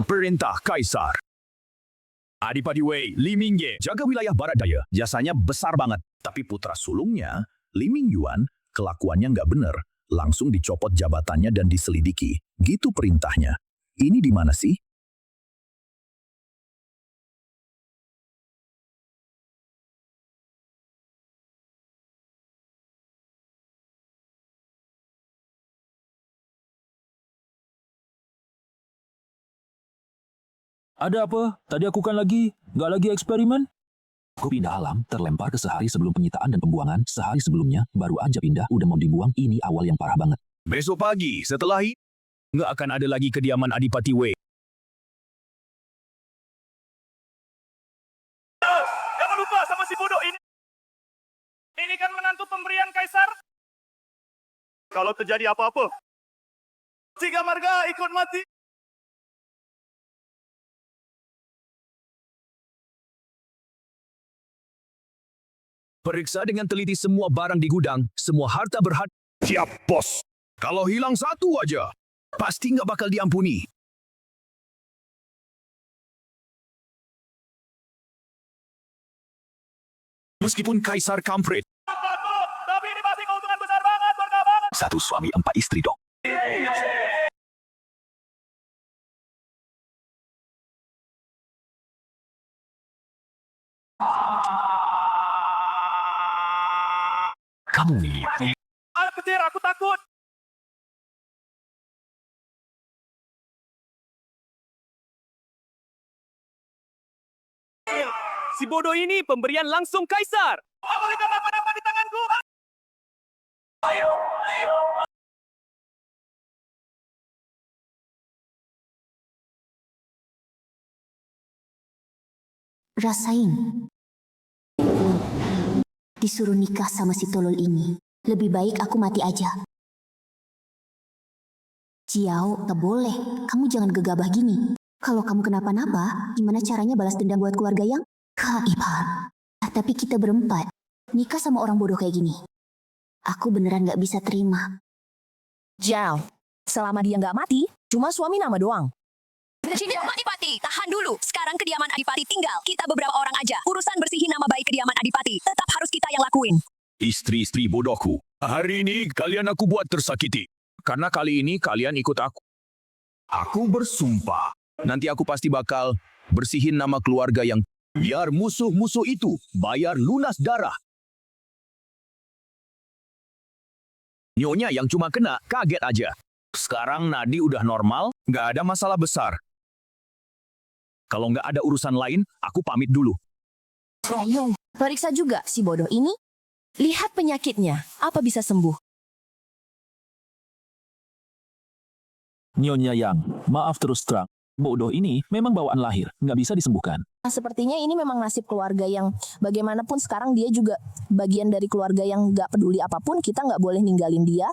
Perintah Kaisar. Adipati Wei, Li Mingye, jaga wilayah barat daya. Jasanya besar banget. Tapi putra sulungnya, Li Mingyuan, kelakuannya nggak bener. Langsung dicopot jabatannya dan diselidiki. Gitu perintahnya. Ini di mana sih? Ada apa? Tadi aku kan lagi, nggak lagi eksperimen? Aku pindah alam, terlempar ke sehari sebelum penyitaan dan pembuangan. Sehari sebelumnya, baru aja pindah, udah mau dibuang. Ini awal yang parah banget. Besok pagi, setelah ini, nggak akan ada lagi kediaman Adipati Wei. Jangan lupa sama si bodoh ini. Ini kan menantu pemberian Kaisar. Kalau terjadi apa-apa, tiga marga ikut mati. Periksa dengan teliti semua barang di gudang, semua harta berharga. Siap, bos. Kalau hilang satu aja, pasti nggak bakal diampuni. Meskipun Kaisar kampret. Tapi ini pasti keuntungan besar banget, berkah banget. Satu suami, 4 istri dong. Kamu nih. Aku takut. Si bodoh ini pemberian langsung Kaisar. Apakah apa-apa di tanganku? Rasain. Disuruh nikah sama si tolol ini. Lebih baik aku mati aja. Jiao, tak boleh. Kamu jangan gegabah gini. Kalau kamu kenapa-napa, gimana caranya balas dendam buat keluarga yang kaiban? Tapi kita berempat, nikah sama orang bodoh kayak gini. Aku beneran gak bisa terima. Jiao, selama dia nggak mati, cuma suami nama doang. Kediaman Adipati, tahan dulu. Sekarang kediaman Adipati tinggal kita beberapa orang aja. Urusan bersihin nama baik kediaman Adipati tetap harus kita yang lakuin. Istri-istri bodohku, hari ini kalian aku buat tersakiti. Karena kali ini kalian ikut aku. Aku bersumpah, nanti aku pasti bakal bersihin nama keluarga yang biar musuh-musuh itu bayar lunas darah. Nyonya yang cuma kena kaget aja. Sekarang nadi udah normal, nggak ada masalah besar. Kalau nggak ada urusan lain, aku pamit dulu. Periksa juga si bodoh ini. Lihat penyakitnya, apa bisa sembuh? Nyonya Yang, maaf terus terang. Bodoh ini memang bawaan lahir, nggak bisa disembuhkan. Nah, sepertinya ini memang nasib keluarga yang bagaimanapun sekarang dia juga bagian dari keluarga yang nggak peduli apapun. Kita nggak boleh ninggalin dia.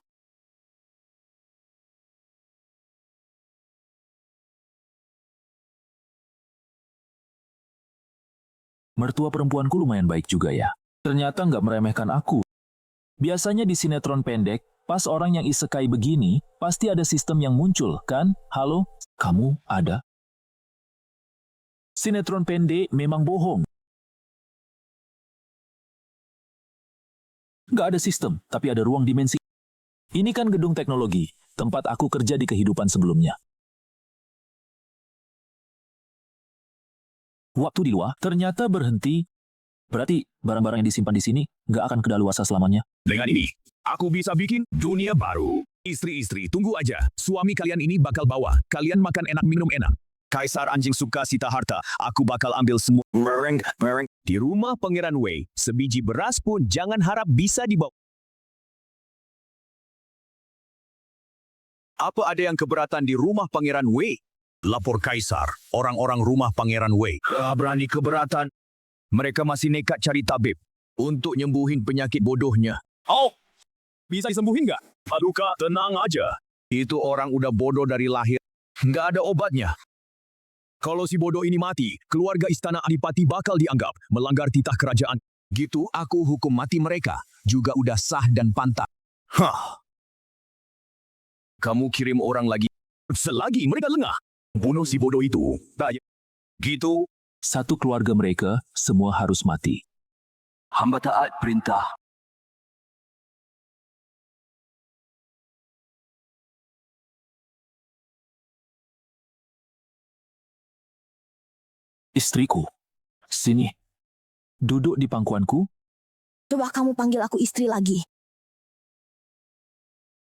Mertua perempuanku lumayan baik juga ya. Ternyata nggak meremehkan aku. Biasanya di sinetron pendek, pas orang yang isekai begini, pasti ada sistem yang muncul, kan? Halo, kamu ada? Sinetron pendek memang bohong. Nggak ada sistem, tapi ada ruang dimensi. Ini kan gedung teknologi, tempat aku kerja di kehidupan sebelumnya. Waktu di luar ternyata berhenti. Berarti barang-barang yang disimpan di sini nggak akan kedaluarsa selamanya. Dengan ini, aku bisa bikin dunia baru. Istri-istri, tunggu aja. Suami kalian ini bakal bawa. Kalian makan enak, minum enak. Kaisar anjing suka sita harta. Aku bakal ambil semua. Mereng. Di rumah Pangeran Wei, sebiji beras pun jangan harap bisa dibawa. Apa ada yang keberatan di rumah Pangeran Wei? Lapor Kaisar, orang-orang rumah Pangeran Wei. Berani keberatan. Mereka masih nekat cari tabib untuk nyembuhin penyakit bodohnya. Oh, bisa disembuhin nggak? Paduka, tenang aja. Itu orang udah bodoh dari lahir. Nggak ada obatnya. Kalau si bodoh ini mati, keluarga Istana Adipati bakal dianggap melanggar titah kerajaan. Gitu aku hukum mati mereka. Juga udah sah dan pantas. Hah. Kamu kirim orang lagi. Selagi mereka lengah, Bunuh si bodoh itu. Tak ya. Gitu, Satu keluarga mereka semua harus mati. hamba taat perintah. Istriku, sini. Duduk di pangkuanku. Coba kamu panggil aku istri lagi.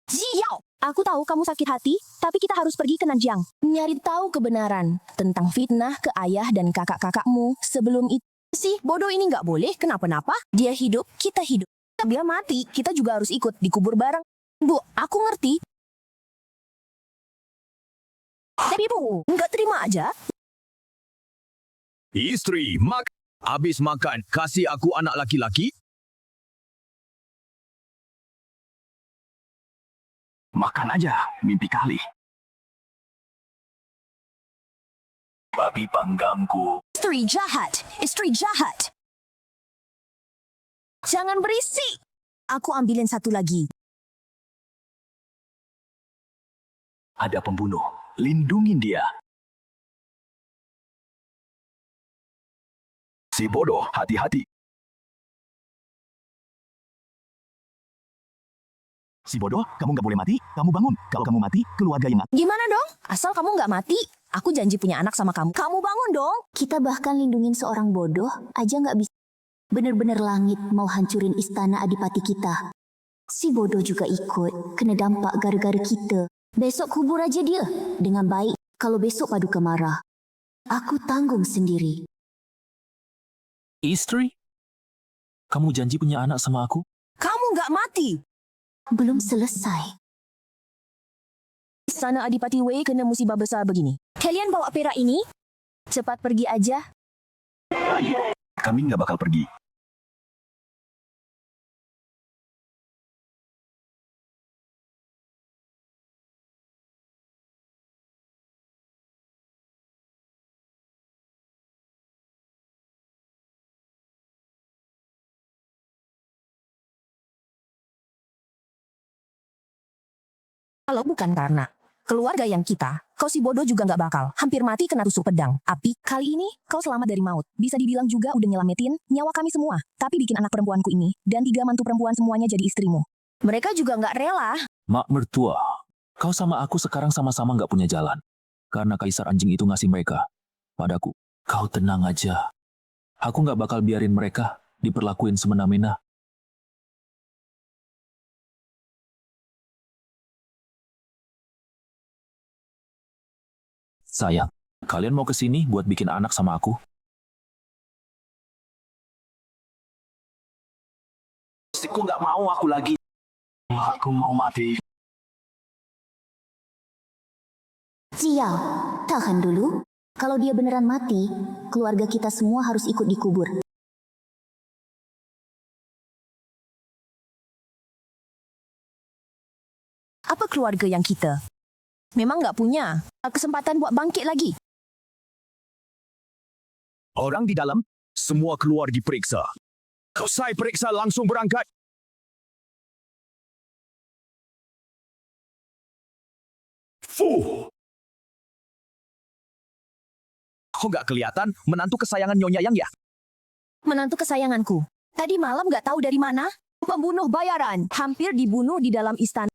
Jiao, aku tahu kamu sakit hati, tapi kita harus pergi ke Nanjiang. Nyari tahu kebenaran tentang fitnah ke ayah dan kakak-kakakmu sebelum itu. Si bodoh ini nggak boleh kenapa-napa. Dia hidup, kita hidup. Dia mati, kita juga harus ikut dikubur bareng. Bu, aku ngerti. Tapi bu, nggak terima aja. Istri, habis makan, kasih aku anak laki-laki. Makan aja, mimpi kali. Babi panggangku. Istri jahat, istri jahat. Jangan berisik. Aku ambilin satu lagi. Ada pembunuh, lindungin dia. Si bodoh, hati-hati. Si bodoh, kamu nggak boleh mati. Kamu bangun. Kalau kamu mati, keluarga yang mati. Gimana dong? Asal kamu nggak mati, aku janji punya anak sama kamu. Kamu bangun dong. Kita bahkan lindungin seorang bodoh aja nggak bisa. Bener-bener langit mau hancurin istana adipati kita. Si bodoh juga ikut, kena dampak gara-gara kita. Besok kubur aja dia dengan baik. Kalau besok Paduka marah, aku tanggung sendiri. Istri? Kamu janji punya anak sama aku? Kamu nggak mati. Belum selesai. Sana Adipati Wei kena musibah besar begini. Kalian bawa perak ini? Cepat pergi aja. Kami nggak bakal pergi. Kalau bukan karena keluarga yang kita, kau si bodoh juga nggak bakal. Hampir mati kena tusuk pedang. Api, kali ini kau selamat dari maut. Bisa dibilang juga udah nyelamatin nyawa kami semua. Tapi bikin anak perempuanku ini dan 3 mantu perempuan semuanya jadi istrimu. Mereka juga nggak rela. Mak mertua, kau sama aku sekarang sama-sama nggak punya jalan. Karena kaisar anjing itu ngasih mereka padaku. Kau tenang aja. Aku nggak bakal biarin mereka diperlakuin semena-mena. Sayang, kalian mau ke sini buat bikin anak sama aku? Aku nggak mau aku lagi. Aku mau mati. Jiao, tahan dulu. Kalau dia beneran mati, keluarga kita semua harus ikut dikubur. Apa keluarga yang kita? Memang nggak punya kesempatan buat bangkit lagi. Orang di dalam, semua keluar diperiksa. Selesai periksa langsung berangkat. Fuh! Kok nggak kelihatan menantu kesayangan Nyonya Yang ya? Menantu kesayanganku. Tadi malam nggak tahu dari mana. Pembunuh bayaran. Hampir dibunuh di dalam istana.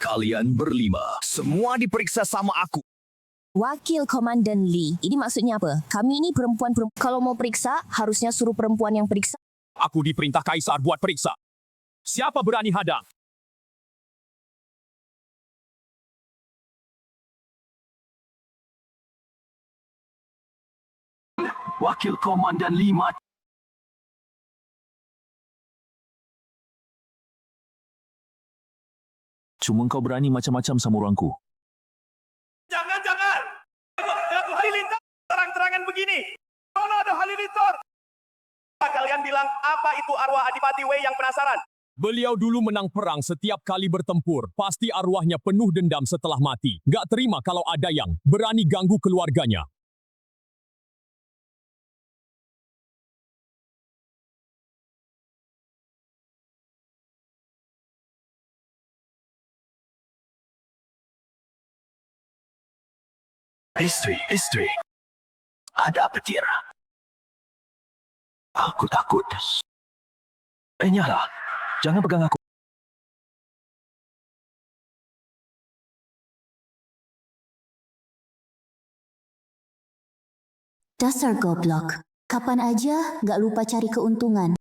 Kalian berlima, semua diperiksa sama aku. Wakil Komandan Lee. Ini maksudnya apa? Kami ini perempuan-perempuan. Kalau mau periksa, harusnya suruh perempuan yang periksa. Aku diperintah Kaisar buat periksa. Siapa berani hadang? Wakil Komandan 5. Cuma kau berani macam-macam sama orangku. Jangan! Aku halilintar terang-terangan begini. Mana ada halilintar? Kalian bilang apa itu arwah Adipati Wei yang penasaran? Beliau dulu menang perang setiap kali bertempur. Pasti arwahnya penuh dendam setelah mati. Gak terima kalau ada yang berani ganggu keluarganya. Istri. Ada petir. Aku takut. Nyala. Jangan pegang aku. Dasar goblok. Kapan aja gak lupa cari keuntungan.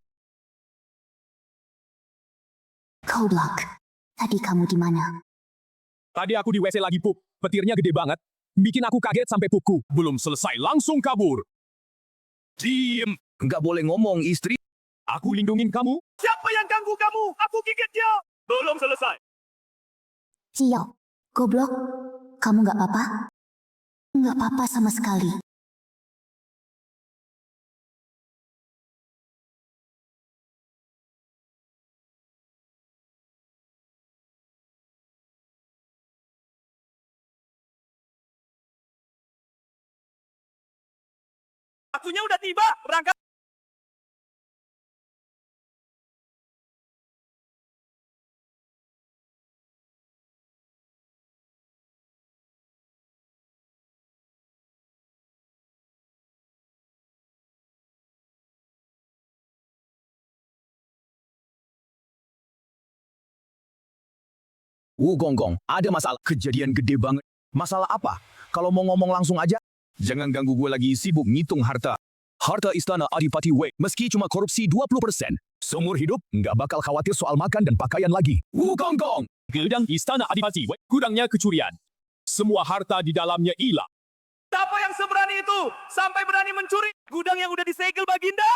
Goblok. Tadi kamu di mana? Tadi aku di WC lagi pup. Petirnya gede banget. Bikin aku kaget sampai pupku. Belum selesai langsung kabur. Diem. Nggak boleh ngomong, istri. Aku lindungin kamu. Siapa yang ganggu kamu? Aku gigit dia. Belum selesai. Cio. Goblok. Kamu gak apa-apa? Gak apa-apa sama sekali. Waktunya udah tiba. Berangkat. Gonggong, ada masalah. Kejadian gede banget. Masalah apa? Kalau mau ngomong langsung aja. Jangan ganggu gue lagi sibuk ngitung harta. Harta istana Adipati Wei, meski cuma korupsi 20%. Seumur hidup, nggak bakal khawatir soal makan dan pakaian lagi. Gonggong! Gudang Istana Adipati Wei. Gudangnya kecurian. Semua harta di dalamnya hilang. Siapa yang seberani itu? Sampai berani mencuri gudang yang udah disegel Baginda?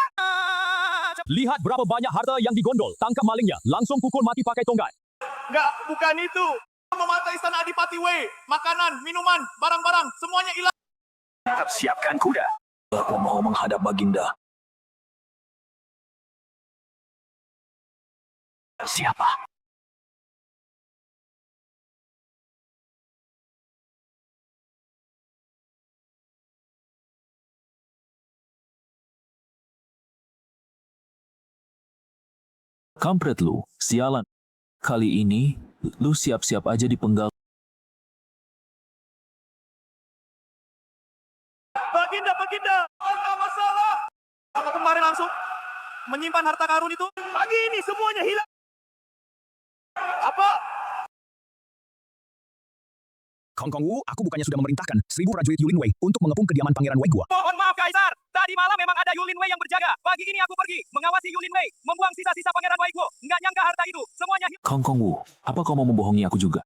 Lihat berapa banyak harta yang digondol. Tangkap malingnya. Langsung pukul mati pakai tongkat. Enggak, bukan itu. Memata Istana Adipati Wei. Makanan, minuman, barang-barang, semuanya hilang. Siapkan kuda. Aku mau menghadap Baginda. Siapa? Kampret lu, sialan. Kali ini, lu siap-siap aja dipenggal. Baginda. Ada masalah. Apa kemarin langsung menyimpan harta karun itu? Pagi ini semuanya hilang. Apa? Kong Wu, aku bukannya sudah memerintahkan 1000 prajurit Yulin Wei untuk mengepung kediaman Pangeran Wei Gua. Mohon maaf Kaisar. Tadi malam memang ada Yulin Wei yang berjaga. Pagi ini aku pergi mengawasi Yulin Wei, membuang sisa-sisa Pangeran Wei Guo. Nggak nyangka harta itu semuanya hilang. Kong Wu, apa kau mau membohongi aku juga?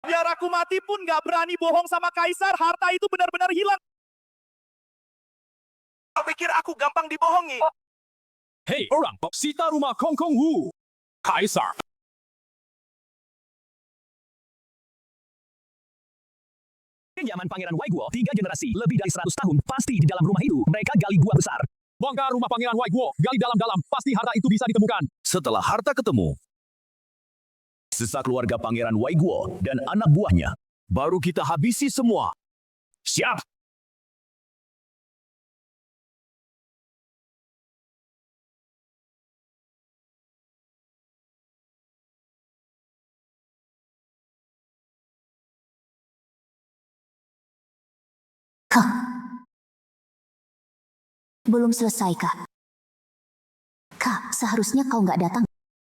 Biar aku mati pun nggak berani bohong sama Kaisar. Harta itu benar-benar hilang. Kau pikir aku gampang dibohongi? Hei orang, sita rumah Kong Wu. Kaisar. Kediaman Pangeran Wei Guo, 3 generasi, lebih dari 100 tahun, pasti di dalam rumah itu. Mereka gali gua besar. Bongkar rumah Pangeran Wei Guo, gali dalam-dalam, pasti harta itu bisa ditemukan. Setelah harta ketemu, sisa keluarga Pangeran Wei Guo dan anak buahnya, baru kita habisi semua. Siap! Kak. Belum selesai, Kak. Kak, seharusnya kau nggak datang.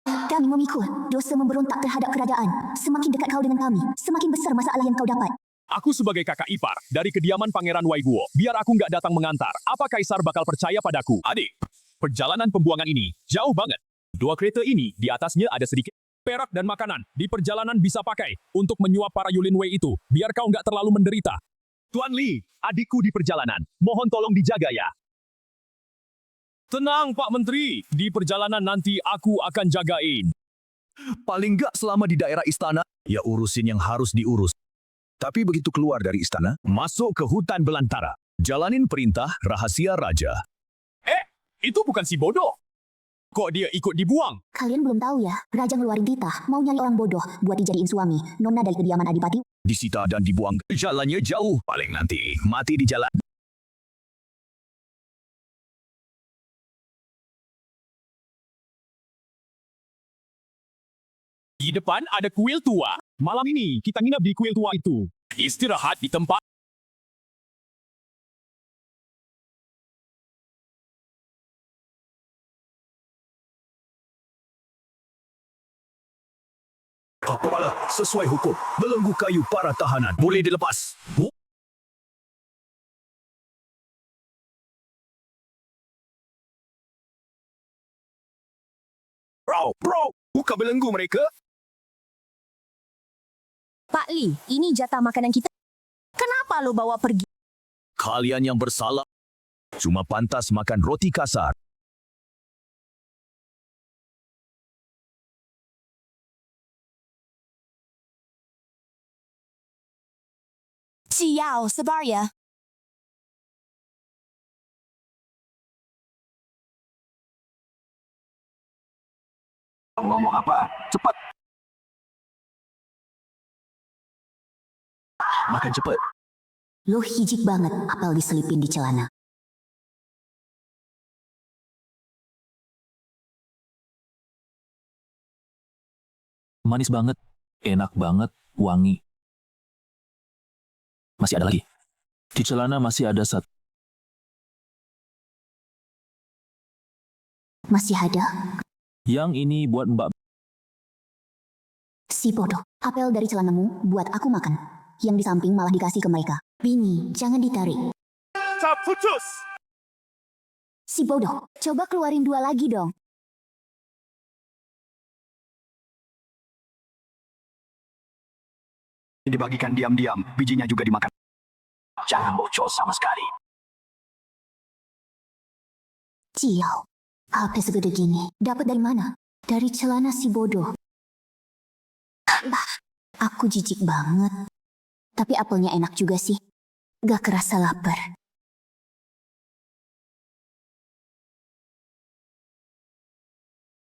Kami memikul dosa memberontak terhadap kerajaan. Semakin dekat kau dengan kami, semakin besar masalah yang kau dapat. Aku sebagai kakak ipar dari kediaman Pangeran Wei Guo, biar aku nggak datang mengantar. Apa Kaisar bakal percaya padaku? Adik, perjalanan pembuangan ini jauh banget. 2 kereta ini di atasnya ada sedikit perak dan makanan. Di perjalanan bisa pakai untuk menyuap para Yulin Wei itu, biar kau nggak terlalu menderita. Tuan Li, adikku di perjalanan, mohon tolong dijaga ya. Tenang Pak Menteri, di perjalanan nanti aku akan jagain. Paling nggak selama di daerah istana, ya urusin yang harus diurus. Tapi begitu keluar dari istana, masuk ke hutan belantara. Jalanin perintah rahasia raja. Itu bukan si bodoh. Kok dia ikut dibuang? Kalian belum tahu ya, Raja ngeluarin titah, mau nyari orang bodoh buat dijadiin suami. Nona dari kediaman Adipati. Disita dan dibuang. Jalannya jauh, paling nanti mati di jalan. Di depan ada kuil tua. Malam ini kita nginap di kuil tua itu. Istirahat di tempat Kepala sesuai hukum. Belenggu kayu para tahanan boleh dilepas. Bro, buka belenggu mereka. Pak Lee, ini jatah makanan kita. Kenapa lo bawa pergi? Kalian yang bersalah. Cuma pantas makan roti kasar. Ciao, sabar ya. Ngomong apa? Cepat. Makan cepat. Lo hijik banget apel diselipin di celana. Manis banget, enak banget, wangi. Masih ada lagi. Di celana masih ada satu. Masih ada? Yang ini buat Mbak. Si bodoh, apel dari celanamu buat aku makan. Yang di samping malah dikasih ke mereka. Bini, jangan ditarik. Putus. Si bodoh, coba keluarin 2 lagi dong. Dibagikan diam-diam, bijinya juga dimakan. Jangan bocor sama sekali. Ciao. Apa segede gini? Dapat dari mana? Dari celana si bodoh. Bah, aku jijik banget. Tapi apelnya enak juga sih. Gak kerasa lapar.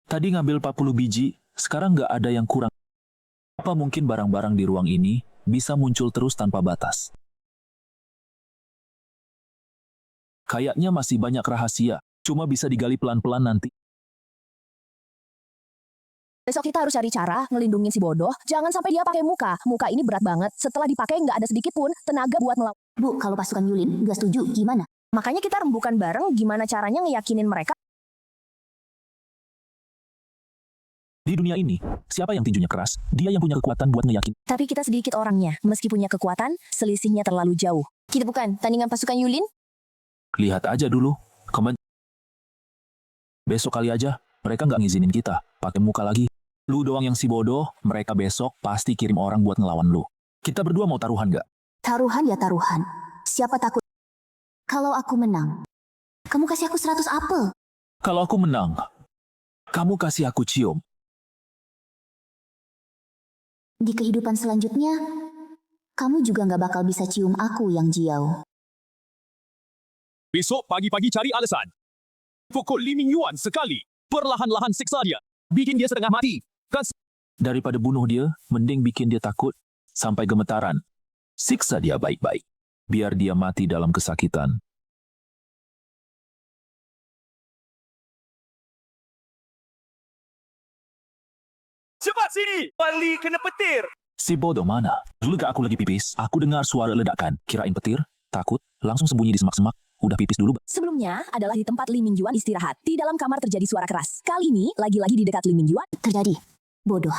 Tadi ngambil 40 biji, sekarang nggak ada yang kurang. Apa mungkin barang-barang di ruang ini bisa muncul terus tanpa batas? Kayaknya masih banyak rahasia, cuma bisa digali pelan-pelan nanti. Besok kita harus cari cara ngelindungin si bodoh. Jangan sampai dia pakai muka. Muka ini berat banget. Setelah dipakai nggak ada sedikit pun tenaga buat melawan. Bu, kalau pasukan Yulin gak setuju, gimana? Makanya kita rembukan bareng gimana caranya ngeyakinin mereka. Di dunia ini, siapa yang tinjunya keras, dia yang punya kekuatan buat ngeyakin. Tapi kita sedikit orangnya. Meski punya kekuatan, selisihnya terlalu jauh. Kita bukan tandingan pasukan Yulin. Lihat aja dulu, besok kali aja, mereka nggak ngizinin kita, pakai muka lagi. Lu doang yang si bodoh, mereka besok pasti kirim orang buat ngelawan lu. Kita berdua mau taruhan nggak? Taruhan ya taruhan. Siapa takut? Kalau aku menang, kamu kasih aku 100 apel. Kalau aku menang, kamu kasih aku cium. Di kehidupan selanjutnya, kamu juga gak bakal bisa cium aku yang jauh. Besok pagi-pagi cari alasan. Pukul Li Mingyuan sekali. Perlahan-lahan siksa dia. Bikin dia setengah mati. Daripada bunuh dia, mending bikin dia takut sampai gemetaran. Siksa dia baik-baik, biar dia mati dalam kesakitan. Cepat sini. Li kena petir. Si bodoh mana? Dulu gak aku lagi pipis, aku dengar suara ledakan. Kirain petir, takut, langsung sembunyi di semak-semak. Udah pipis dulu. Sebelumnya adalah di tempat Li Mingyuan istirahat. Di dalam kamar terjadi suara keras. Kali ini lagi-lagi di dekat Li Mingyuan. Terjadi. Bodoh.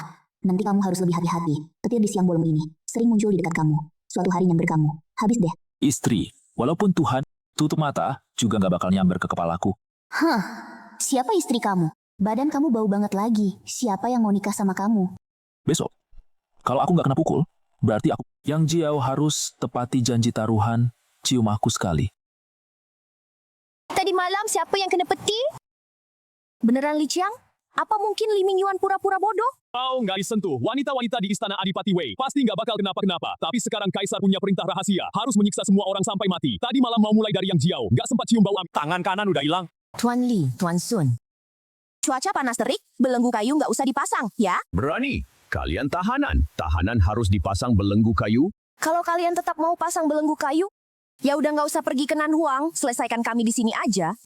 Nanti kamu harus lebih hati-hati. Petir di siang bolong ini sering muncul di dekat kamu. Suatu hari nyamber kamu. Habis deh. Istri, walaupun Tuhan tutup mata, juga gak bakal nyamber ke kepalaku. Hah, siapa istri kamu? Badan kamu bau banget lagi. Siapa yang mau nikah sama kamu? Besok, kalau aku gak kena pukul, berarti aku. Yang Jiao harus tepati janji taruhan, cium aku sekali. Tadi malam siapa yang kena petir? Beneran Li Qiang? Apa mungkin Li Mingyuan pura-pura bodoh? Kau nggak disentuh. Wanita-wanita di istana Adipati Wei pasti nggak bakal kenapa-kenapa. Tapi sekarang Kaisar punya perintah rahasia. Harus menyiksa semua orang sampai mati. Tadi malam mau mulai dari Yang Jiao. Nggak sempat cium bau amis. Tangan kanan udah hilang. Tuan Li, Tuan Sun. Cuaca panas terik, belenggu kayu nggak usah dipasang, ya? Berani. Kalian tahanan. Tahanan harus dipasang belenggu kayu. Kalau kalian tetap mau pasang belenggu kayu, ya udah nggak usah pergi ke Nanhuang, selesaikan kami di sini aja.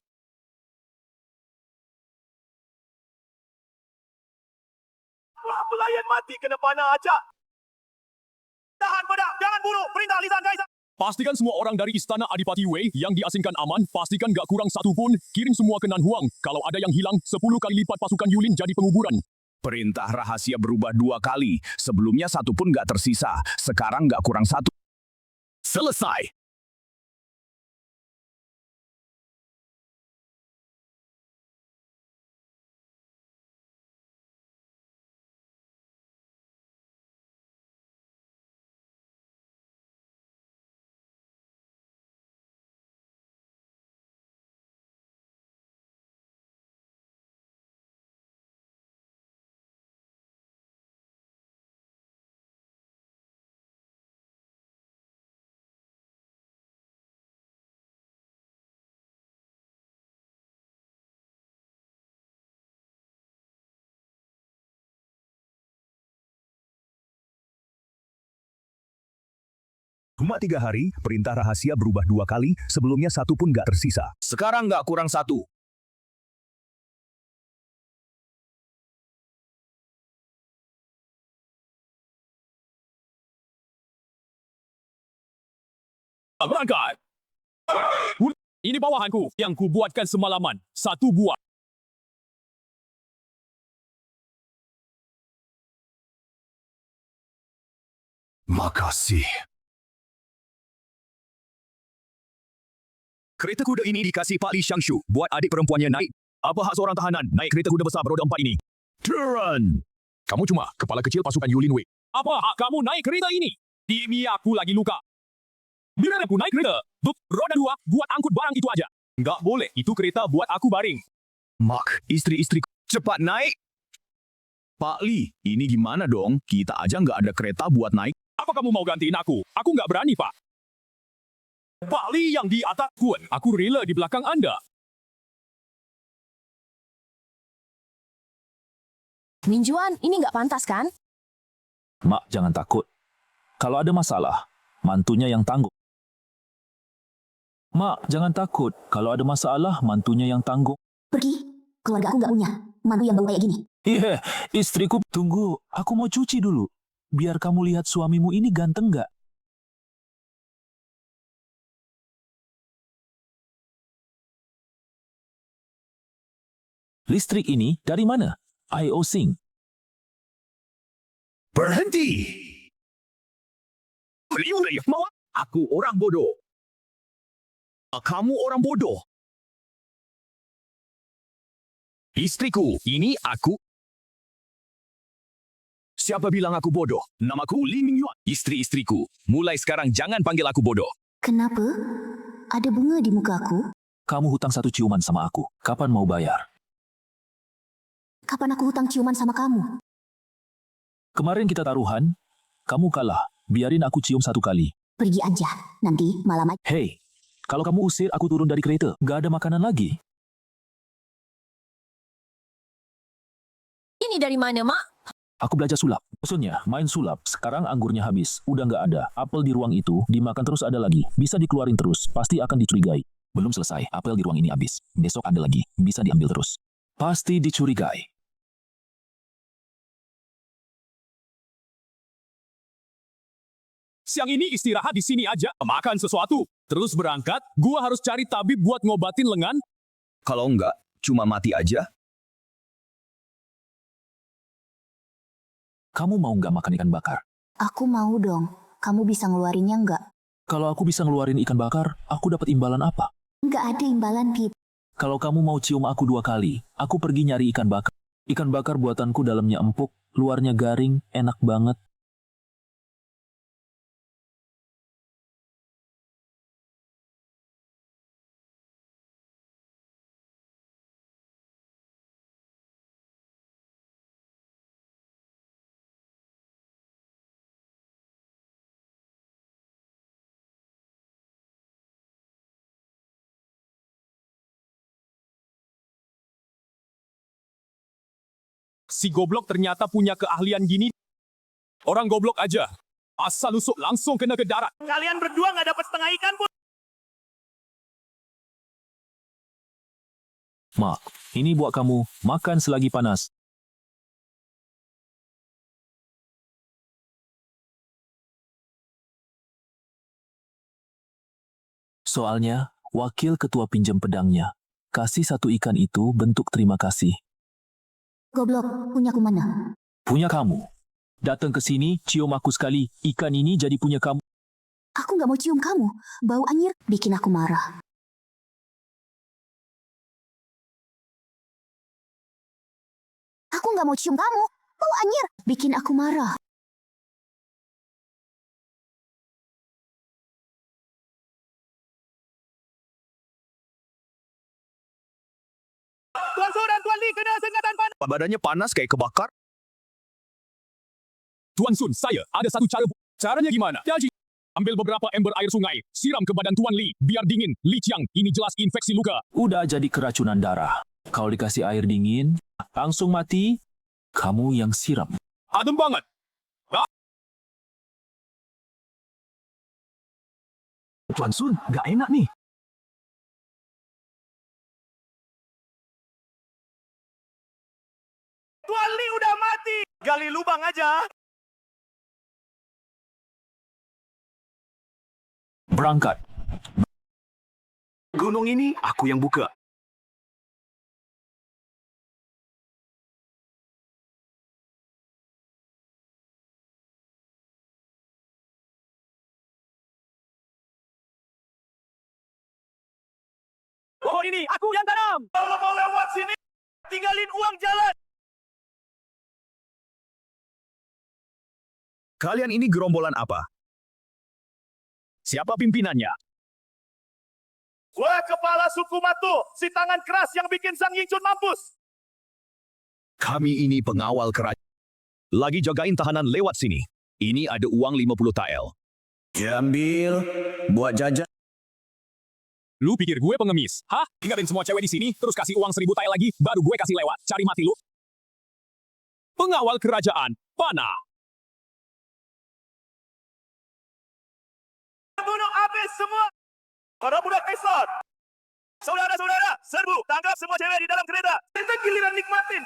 Pelayan mati kena panah aja. Tahan pedang, jangan bunuh. Perintah lisan Kaisar. Pastikan semua orang dari istana Adipati Wei yang diasingkan aman. Pastikan gak kurang satu pun. Kirim semua ke Nanhuang. Kalau ada yang hilang, 10 kali lipat pasukan Yulin jadi penguburan. Perintah rahasia berubah 2 kali. Sebelumnya 1 pun nggak tersisa. Sekarang nggak kurang 1. Selesai. Cuma 3 hari, perintah rahasia berubah 2 kali, sebelumnya 1 pun nggak tersisa. Sekarang nggak kurang 1. Berangkat! Ini bawahanku yang kubuatkan semalaman. 1 buah. Makasih. Kereta kuda ini dikasih Pak Li Xiangshu buat adik perempuannya naik. Apa hak seorang tahanan naik kereta kuda besar beroda 4 ini? Turun! Kamu cuma kepala kecil pasukan Yulin Wei. Apa hak kamu naik kereta ini? Ini aku lagi luka. Biar aku naik kereta. Roda 2 buat angkut barang itu aja. Nggak boleh, itu kereta buat aku baring. Mak, istri-istriku, cepat naik! Pak Li, ini gimana dong? Kita aja nggak ada kereta buat naik. Apa kamu mau gantiin aku? Aku nggak berani, Pak. Pak Li yang di atas kuat. Aku rela di belakang Anda. Minjuan, ini nggak pantas kan? Mak, jangan takut. Kalau ada masalah, mantunya yang tanggung. Mak, jangan takut. Kalau ada masalah, mantunya yang tanggung. Pergi. Keluarga aku nggak punya mantu yang bau kayak gini. Iya, istriku, tunggu. Aku mau cuci dulu. Biar kamu lihat suamimu ini ganteng nggak? Listrik ini dari mana? I.O. Sing. Berhenti! Mau aku orang bodoh. Kamu orang bodoh. Istriku, ini aku. Siapa bilang aku bodoh? Namaku Li Mingyuan. Istri-istriku, mulai sekarang jangan panggil aku bodoh. Kenapa? Ada bunga di muka aku? Kamu hutang 1 ciuman sama aku. Kapan mau bayar? Kapan aku hutang ciuman sama kamu? Kemarin kita taruhan, kamu kalah. Biarin aku cium 1 kali. Pergi aja. Nanti malam aja. Hei, kalau kamu usir aku turun dari kereta, gak ada makanan lagi. Ini dari mana, Mak? Aku belajar sulap. Maksudnya, main sulap. Sekarang anggurnya habis. Udah nggak ada. Apel di ruang itu, dimakan terus ada lagi. Bisa dikeluarin terus. Pasti akan dicurigai. Belum selesai. Apel di ruang ini habis. Besok ada lagi. Bisa diambil terus. Pasti dicurigai. Siang ini istirahat di sini aja. Makan sesuatu. Terus berangkat. Gua harus cari tabib buat ngobatin lengan. Kalau enggak, cuma mati aja. Kamu mau nggak makan ikan bakar? Aku mau dong. Kamu bisa ngeluarinnya nggak? Kalau aku bisa ngeluarin ikan bakar, aku dapat imbalan apa? Nggak ada imbalan, Pip. Kalau kamu mau cium aku 2 kali, aku pergi nyari ikan bakar. Ikan bakar buatanku dalamnya empuk, luarnya garing, enak banget. Si goblok ternyata punya keahlian gini. Orang goblok aja. Asal nusuk langsung kena ke darat. Kalian berdua nggak dapat setengah ikan pun. Mak, ini buat kamu, makan selagi panas. Soalnya, wakil ketua pinjam pedangnya, kasih 1 ikan itu bentuk terima kasih. Goblok, punyaku mana? Punya kamu. Datang ke sini, cium aku sekali. Ikan ini jadi punya kamu. Aku nggak mau cium kamu. Bau anyir bikin aku marah. Aku nggak mau cium kamu. Bau anyir bikin aku marah. Tuan Su dan Tuan Li kena sengatan panas. Badannya panas kayak kebakar. Tuan Sun, saya ada satu cara. Caranya gimana? Jaji. Ambil beberapa ember air sungai, siram ke badan Tuan Li, biar dingin. Li Qiang, ini jelas infeksi luka. Udah jadi keracunan darah. Kalau dikasih air dingin, langsung mati. Kamu yang siram. Adem banget. Tuan Sun, gak enak nih. Tuan Li udah mati. Gali lubang aja. Berangkat. Gunung ini aku yang buka. Pohon ini aku yang tanam. Kalau mau lewat sini, tinggalin uang jalan. Kalian ini gerombolan apa? Siapa pimpinannya? Gue kepala suku Matu, si tangan keras yang bikin Sang Yingchun mampus. Kami ini pengawal kerajaan. Lagi jagain tahanan lewat sini. Ini ada uang 50 tael. Ambil, buat jajan. Lu pikir gue pengemis? Hah? Tinggalin semua cewek di sini, terus kasih uang 1000 tael lagi, baru gue kasih lewat. Cari mati lu. Pengawal kerajaan, panah. Bunuh habis semua. Para budak kaisar. Saudara-saudara, serbu, tangkap semua cewek di dalam kereta. Kita giliran nikmatin.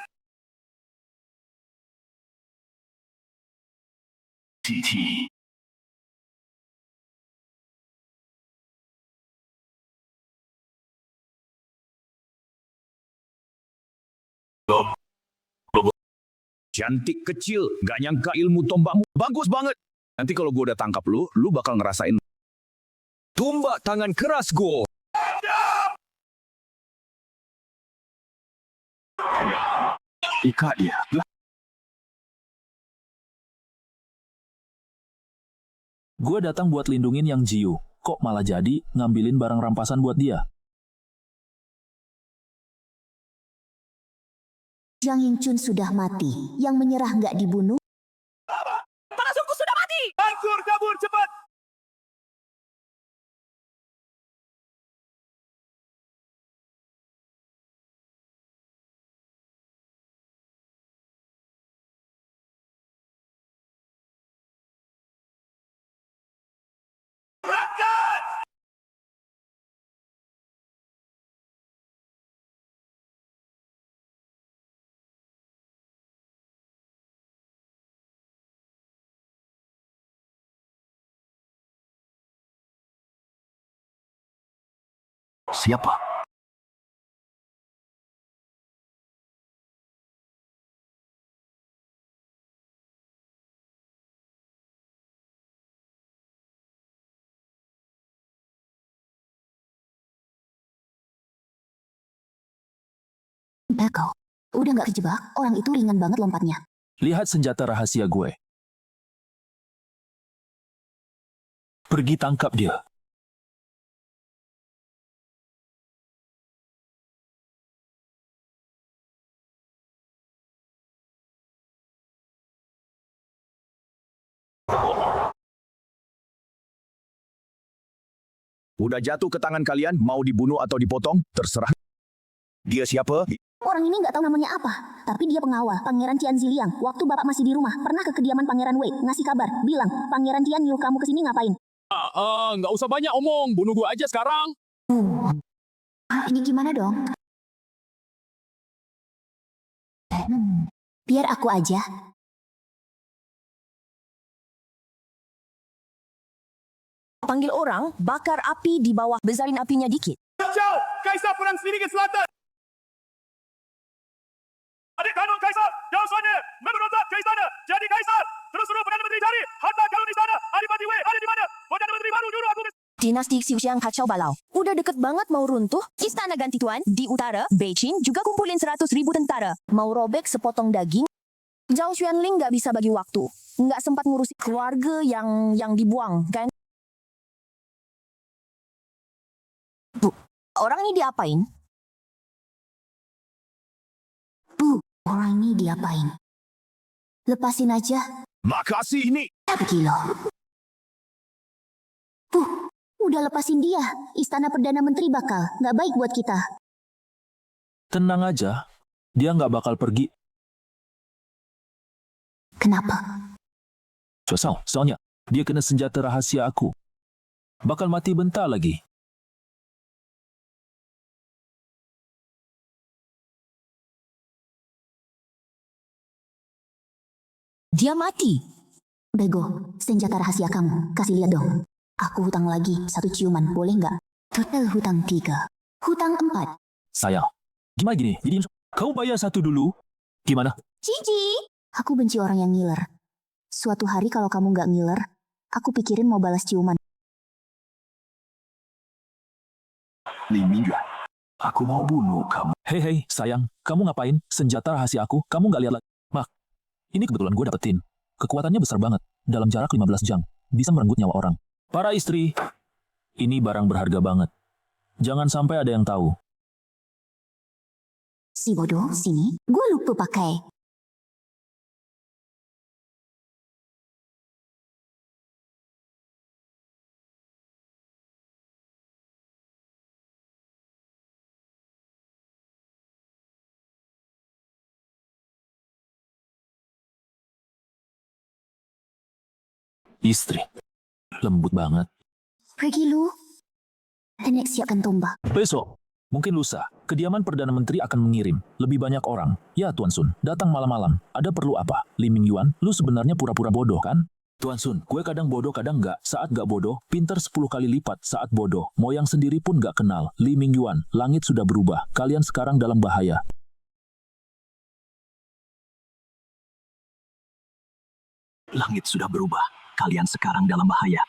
Cantik kecil, gak nyangka ilmu tombakmu. Bagus banget. Nanti kalau gue udah tangkap lu bakal ngerasain. Tombak tangan keras gue. Ikat dia. Gue datang buat lindungin yang Jiu. Kok malah jadi ngambilin barang rampasan buat dia? Jiang Yingchun sudah mati. Yang menyerah nggak dibunuh. Pasuku sudah mati. Hancur, kabur, cepat. Berangkat! Siapa? Beko. Udah nggak kejebak, orang itu ringan banget lompatnya. Lihat senjata rahasia gue. Pergi tangkap dia. Udah jatuh ke tangan kalian, mau dibunuh atau dipotong, terserah. Dia siapa? Orang ini nggak tahu namanya apa, tapi dia pengawal Pangeran Tian Ziliang. Waktu bapak masih di rumah, pernah ke kediaman Pangeran Wei, ngasih kabar, bilang, Pangeran Tian nyuruh kamu kesini ngapain? Nggak usah banyak omong, bunuh gue aja sekarang. Ini gimana dong? Biar aku aja. Panggil orang, bakar api di bawah, besarin apinya dikit. Ciao, Kaisar perang sendiri ke selatan. Adik kandung Kaisar, Zhao Xuanye, memberontak ke istana, jadi Kaisar. Terus suruh Perdana Menteri cari harta karun istana. Adipati Wei ada di mana? Perdana Menteri baru nyuruh aku ke... Dinasti Xiuxiang kacau balau. Udah deket banget mau runtuh. Istana ganti tuan di utara, Beijing juga kumpulin 100.000 tentara. Mau robek sepotong daging. Zhao Xuanling nggak bisa bagi waktu. Nggak sempat ngurusi keluarga yang dibuang, kan? Bu, orang ini diapain? Bu, orang ini diapain? Lepasin aja. Makasih ini. Pergi lo. Udah lepasin dia. Istana Perdana Menteri bakal. Nggak baik buat kita. Tenang aja, dia nggak bakal pergi. Kenapa? Soalnya dia kena senjata rahasia aku. Bakal mati bentar lagi. Dia mati. Bego, senjata rahasia kamu. Kasih lihat dong. Aku hutang lagi 1 ciuman, boleh nggak? Total hutang 3. Hutang 4. Sayang, gimana gini? Jadi kau bayar 1 dulu. Gimana? Cici! Aku benci orang yang ngiler. Suatu hari kalau kamu nggak ngiler, aku pikirin mau balas ciuman. Li Mingyuan, aku mau bunuh kamu. Hei, sayang, kamu ngapain? Senjata rahasia aku, kamu nggak lihat lagi. Mak, ini kebetulan gue dapetin. Kekuatannya besar banget. Dalam jarak 15 jam, bisa merenggut nyawa orang. Para istri, ini barang berharga banget. Jangan sampai ada yang tahu. Si bodoh, sini. Gue lupa pakai. Istri, lembut banget. Pergi lu. Nenek siapkan tombak. Besok, mungkin lusa, kediaman Perdana Menteri akan mengirim lebih banyak orang. Ya, Tuan Sun, datang malam-malam. Ada perlu apa? Li Mingyuan, lu sebenarnya pura-pura bodoh, kan? Tuan Sun, gue kadang bodoh, kadang nggak. Saat nggak bodoh, pinter 10 kali lipat saat bodoh. Moyang sendiri pun nggak kenal. Li Mingyuan, langit sudah berubah. Kalian sekarang dalam bahaya. Langit sudah berubah. Kalian sekarang dalam bahaya.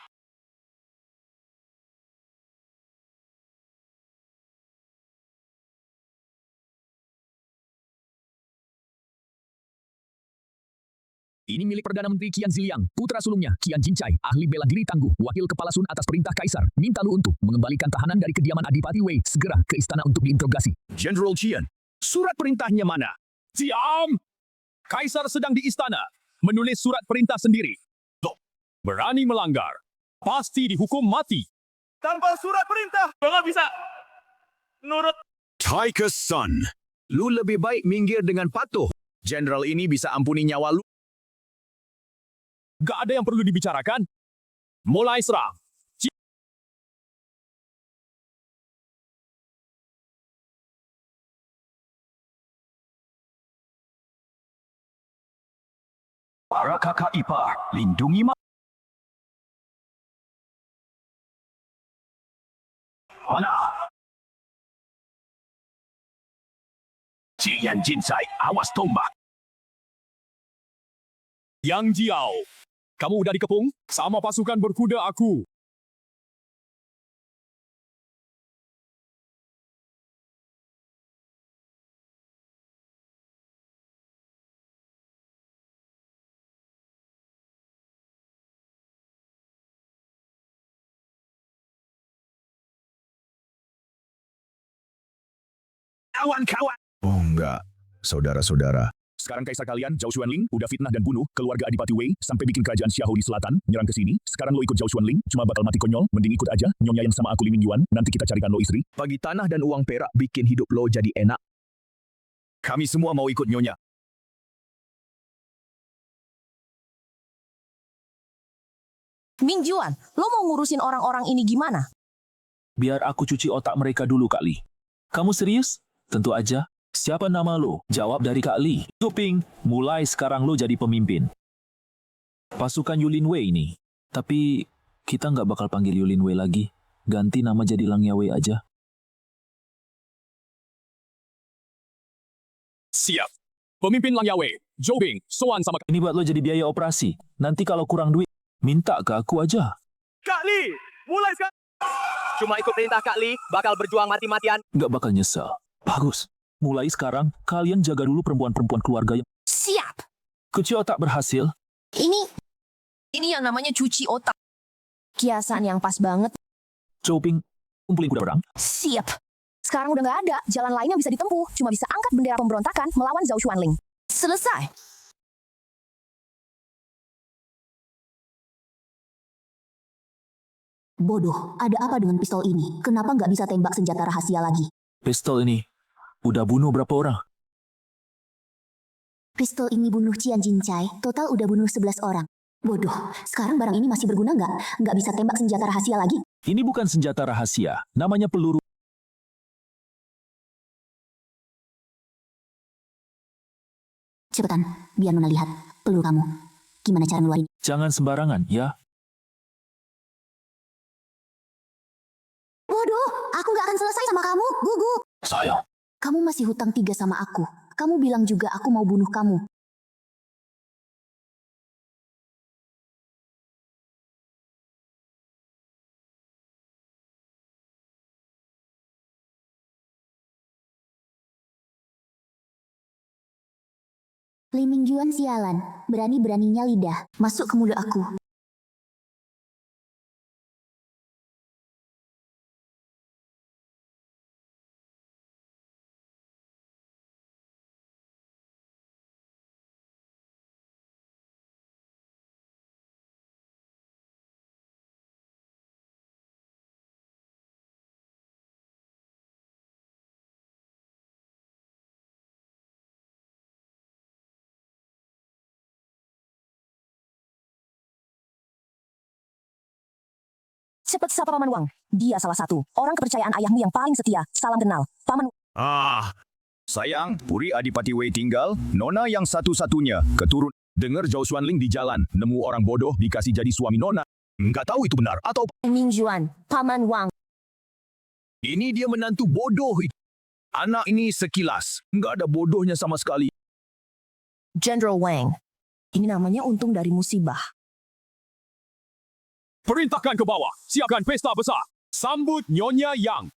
Ini milik Perdana Menteri Qian Ziliang, putra sulungnya, Qian Jincai, ahli bela diri tangguh, wakil kepala Sun atas perintah Kaisar. Minta lu untuk mengembalikan tahanan dari kediaman Adipati Wei segera ke istana untuk diinterogasi. General Qian, surat perintahnya mana? Diam! Kaisar sedang di istana, menulis surat perintah sendiri. Loh, berani melanggar, pasti dihukum mati. Tanpa surat perintah, nggak bisa nurut. Tiger's Son, lu lebih baik minggir dengan patuh. General ini bisa ampuni nyawa lu. Gak ada yang perlu dibicarakan. Mulai serang. Para kakak ipar, lindungi mana? Qian Jincai, awas tombak. Yang Jiao, kamu udah dikepung sama pasukan berkuda aku. Kawan-kawan. Oh enggak, saudara-saudara. Sekarang kaisar kalian, Zhao Xuanling, udah fitnah dan bunuh keluarga Adipati Wei sampai bikin kerajaan Xiahou di selatan nyerang ke sini. Sekarang lo ikut Zhao Xuanling, cuma bakal mati konyol. Mending ikut aja nyonya yang sama aku Li Mingyuan. Nanti kita carikan lo istri. Bagi tanah dan uang perak bikin hidup lo jadi enak. Kami semua mau ikut nyonya. Mingjuan, lo mau ngurusin orang-orang ini gimana? Biar aku cuci otak mereka dulu, Kak Li. Kamu serius? Tentu aja. Siapa nama lo? Jawab dari Kak Li. Tuping, mulai sekarang lo jadi pemimpin. Pasukan Yulin Wei ini. Tapi kita nggak bakal panggil Yulin Wei lagi. Ganti nama jadi Langya Wei aja. Siap. Pemimpin Lang Yawe, Zhou Bing, soan sama Ini buat lo jadi biaya operasi. Nanti kalau kurang duit, minta ke aku aja. Kak Li. Mulai sekarang. Cuma ikut perintah Kak Li, bakal berjuang mati-matian. Nggak bakal nyesel. Bagus. Mulai sekarang, kalian jaga dulu perempuan-perempuan keluarga yang Siap. kecil tak berhasil. Ini yang namanya cuci otak. Kiasan yang pas banget. Coping, kumpulin kuda perang. Siap. Sekarang udah nggak ada jalan lain yang bisa ditempuh. Cuma bisa angkat bendera pemberontakan melawan Zhao Xuanling. Selesai. Bodoh, ada apa dengan pistol ini? Kenapa nggak bisa tembak senjata rahasia lagi? Pistol ini udah bunuh berapa orang? Pistol ini bunuh Cian Jincai, total udah bunuh 11 orang. Bodoh, sekarang barang ini masih berguna nggak? Nggak bisa tembak senjata rahasia lagi? Ini bukan senjata rahasia, namanya peluru. Cepetan, biar Nona lihat peluru kamu. Gimana cara ngeluarin? Jangan sembarangan, ya. Bodoh, aku nggak akan selesai sama kamu, gugup. Sayang, Kamu masih hutang 3 sama aku. Kamu bilang juga aku mau bunuh kamu. Li Mingjuan sialan, berani-beraninya lidah masuk ke mulut aku. Cepat sapa Paman Wang. Dia salah satu orang kepercayaan ayahmu yang paling setia. Salam kenal. Paman Sayang, Puri Adipati Wei tinggal, Nona yang satu-satunya, keturun. Dengar Zhao Xuanling di jalan, nemu orang bodoh dikasih jadi suami Nona. Nggak tahu itu benar atau Mingjuan, Paman Wang. ini dia menantu bodoh itu. Anak ini sekilas, nggak ada bodohnya sama sekali. General Wang. Ini namanya untung dari musibah. Perintahkan ke bawah. Siapkan pesta besar. Sambut Nyonya Yang.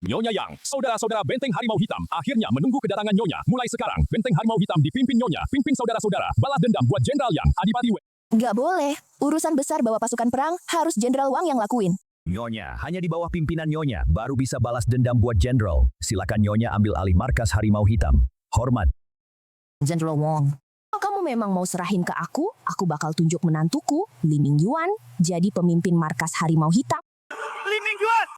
Nyonya Yang, saudara-saudara Benteng Harimau Hitam akhirnya menunggu kedatangan Nyonya. Mulai sekarang, Benteng Harimau Hitam dipimpin Nyonya. Pimpin saudara-saudara. Balas dendam buat Jenderal Yang, Adipati Wei. Nggak boleh. Urusan besar bawa pasukan perang harus Jenderal Wang yang lakuin. Nyonya, hanya di bawah pimpinan Nyonya, baru bisa balas dendam buat Jenderal. Silakan Nyonya ambil alih markas Harimau Hitam. Hormat. Jenderal Wang. Kalau kamu memang mau serahin ke aku bakal tunjuk menantuku, Li Mingyuan, jadi pemimpin markas Harimau Hitam. Li Mingjuan!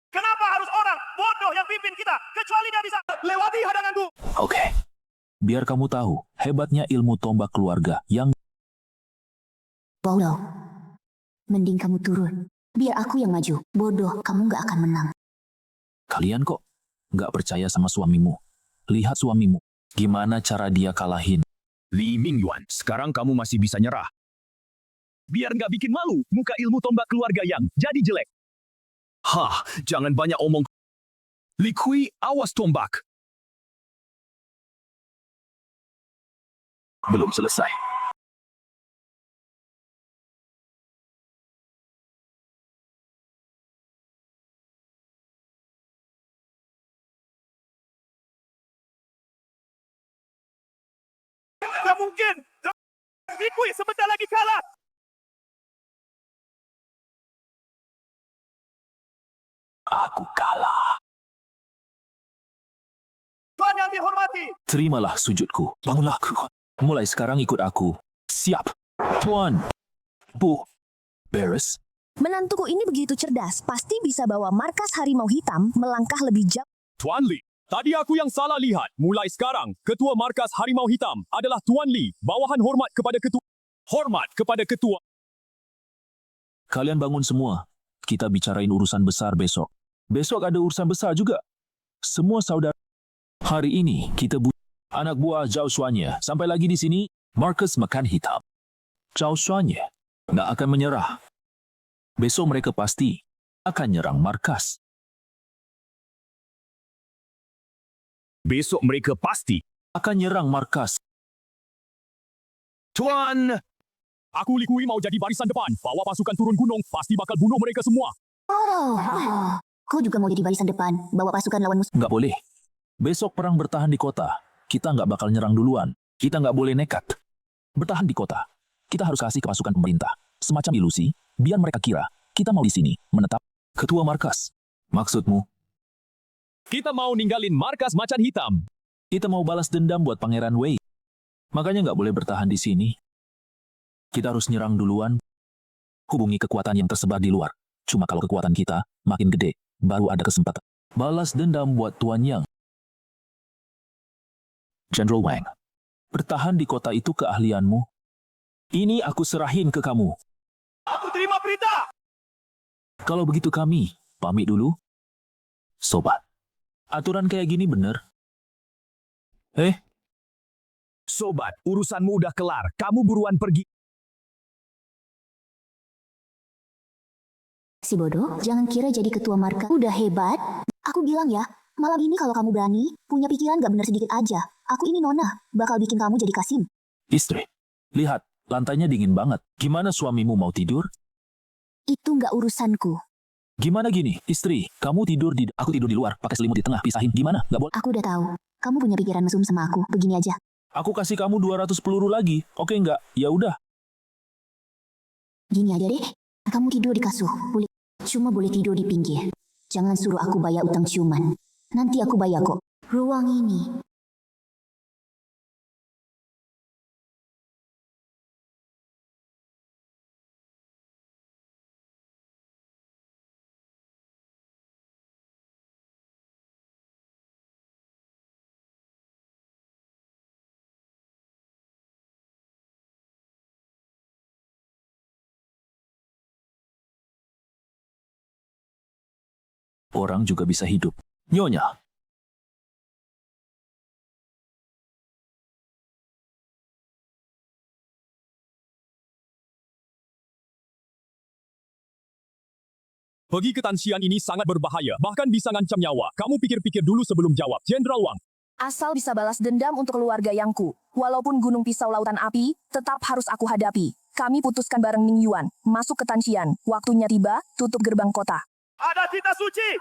Kenapa harus orang bodoh yang pimpin kita? Kecuali dia bisa lewati hadanganku. Oke. Biar kamu tahu, hebatnya ilmu tombak keluarga yang Bodoh. Mending kamu turun. Biar aku yang maju. Bodoh, kamu nggak akan menang. kalian kok nggak percaya sama suamimu. Lihat suamimu. Gimana cara dia kalahin. Li Mingyuan, sekarang kamu masih bisa nyerah. Biar nggak bikin malu, muka ilmu tombak keluarga Yang jadi jelek. Hah, jangan banyak omong. Li Kui, awas tombak. Belum selesai. Gak mungkin. Ikui sebentar lagi kalah. Aku kalah. Tuan yang dihormati. Terimalah sujudku. Bangunlah. Mulai sekarang ikut aku. Siap. Tuan. Bu. Beres. Menantuku ini begitu cerdas, pasti bisa bawa markas Harimau Hitam melangkah lebih jauh. Tuan Li, tadi aku yang salah lihat. Mulai sekarang, ketua markas Harimau Hitam adalah Tuan Li. Bawahan hormat kepada ketua. Hormat kepada ketua. Kalian bangun semua. Kita bicarain urusan besar besok. Besok ada urusan besar juga. Semua saudara. Hari ini kita anak buah Zhao Xuanye. Sampai lagi di sini, markas makan hitam. Zhao Xuanye nggak akan menyerah. Besok mereka pasti akan nyerang markas. Besok mereka pasti. Akan nyerang markas. Tuan! Aku Likui mau jadi barisan depan. Bawa pasukan turun gunung, pasti bakal bunuh mereka semua. Kau juga mau jadi barisan depan, bawa pasukan lawan musuh. Nggak boleh. Besok perang bertahan di kota. Kita nggak bakal nyerang duluan. Kita nggak boleh nekat. Bertahan di kota. Kita harus kasih ke pasukan pemerintah. Semacam ilusi, biar mereka kira kita mau di sini, menetap. Ketua markas. Maksudmu? Kita mau ninggalin markas macan hitam. Kita mau balas dendam buat Pangeran Wei. Makanya nggak boleh bertahan di sini. Kita harus nyerang duluan. Hubungi kekuatan yang tersebar di luar. Cuma kalau kekuatan kita makin gede, baru ada kesempatan. Balas dendam buat Tuan Yang. General Wang, bertahan di kota itu keahlianmu. Ini aku serahin ke kamu. Aku terima perintah. Kalau begitu kami pamit dulu. Sobat, aturan kayak gini bener? Sobat, urusanmu udah kelar. Kamu buruan pergi. Si bodoh, jangan kira jadi ketua markas udah hebat. Aku bilang ya, malam ini kalau kamu berani, punya pikiran gak bener sedikit aja. Aku ini Nona, bakal bikin kamu jadi Kasim. Istri, lihat, lantainya dingin banget. Gimana suamimu mau tidur? Itu gak urusanku. Gimana gini, istri, kamu tidur di... Aku tidur di luar, pakai selimut di tengah, pisahin. Gimana? Gak boleh. Aku udah tahu, kamu punya pikiran mesum sama aku. Begini aja. Aku kasih kamu 200 peluru lagi. Oke nggak? Ya udah. Gini aja deh, kamu tidur di kasur. Cuma boleh tidur di pinggir. Jangan suruh aku bayar utang ciuman. Nanti aku bayar kok. Ruang ini. Orang juga bisa hidup. Nyonya. Pergi ke Tansian ini sangat berbahaya, bahkan bisa ngancam nyawa. Kamu pikir-pikir dulu sebelum jawab, Jenderal Wang. Asal bisa balas dendam untuk keluarga Yangku. Walaupun gunung pisau lautan api, tetap harus aku hadapi. Kami putuskan bareng Ming Yuan. Masuk ke Tansian. Waktunya tiba, tutup gerbang kota. Ada cita suci!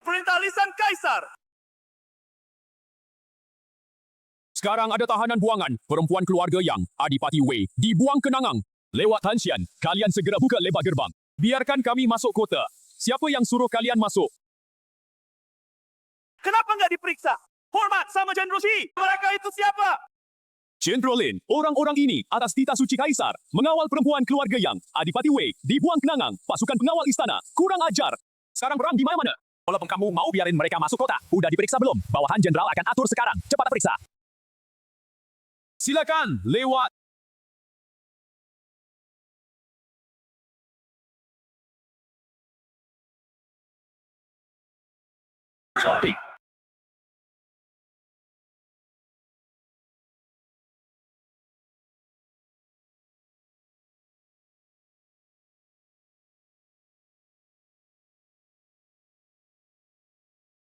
Perintah lisan Kaisar! Sekarang ada tahanan buangan, perempuan keluarga Yang, Adipati Wei, dibuang ke Nangang. Lewat Tansian, kalian segera buka lebar gerbang. Biarkan kami masuk kota. Siapa yang suruh kalian masuk? Kenapa nggak diperiksa? Hormat sama Jenderal Shi! Mereka itu siapa? Jenderal Lin, orang-orang ini atas titah suci Kaisar, mengawal perempuan keluarga Yang, Adipati Wei, dibuang ke Nangang, pasukan pengawal istana, kurang ajar. Sekarang perang di mana-mana. Walaupun kamu mau biarin mereka masuk kota, udah diperiksa belum? Bawahan jenderal akan atur sekarang. Cepat periksa. Silakan, lewat.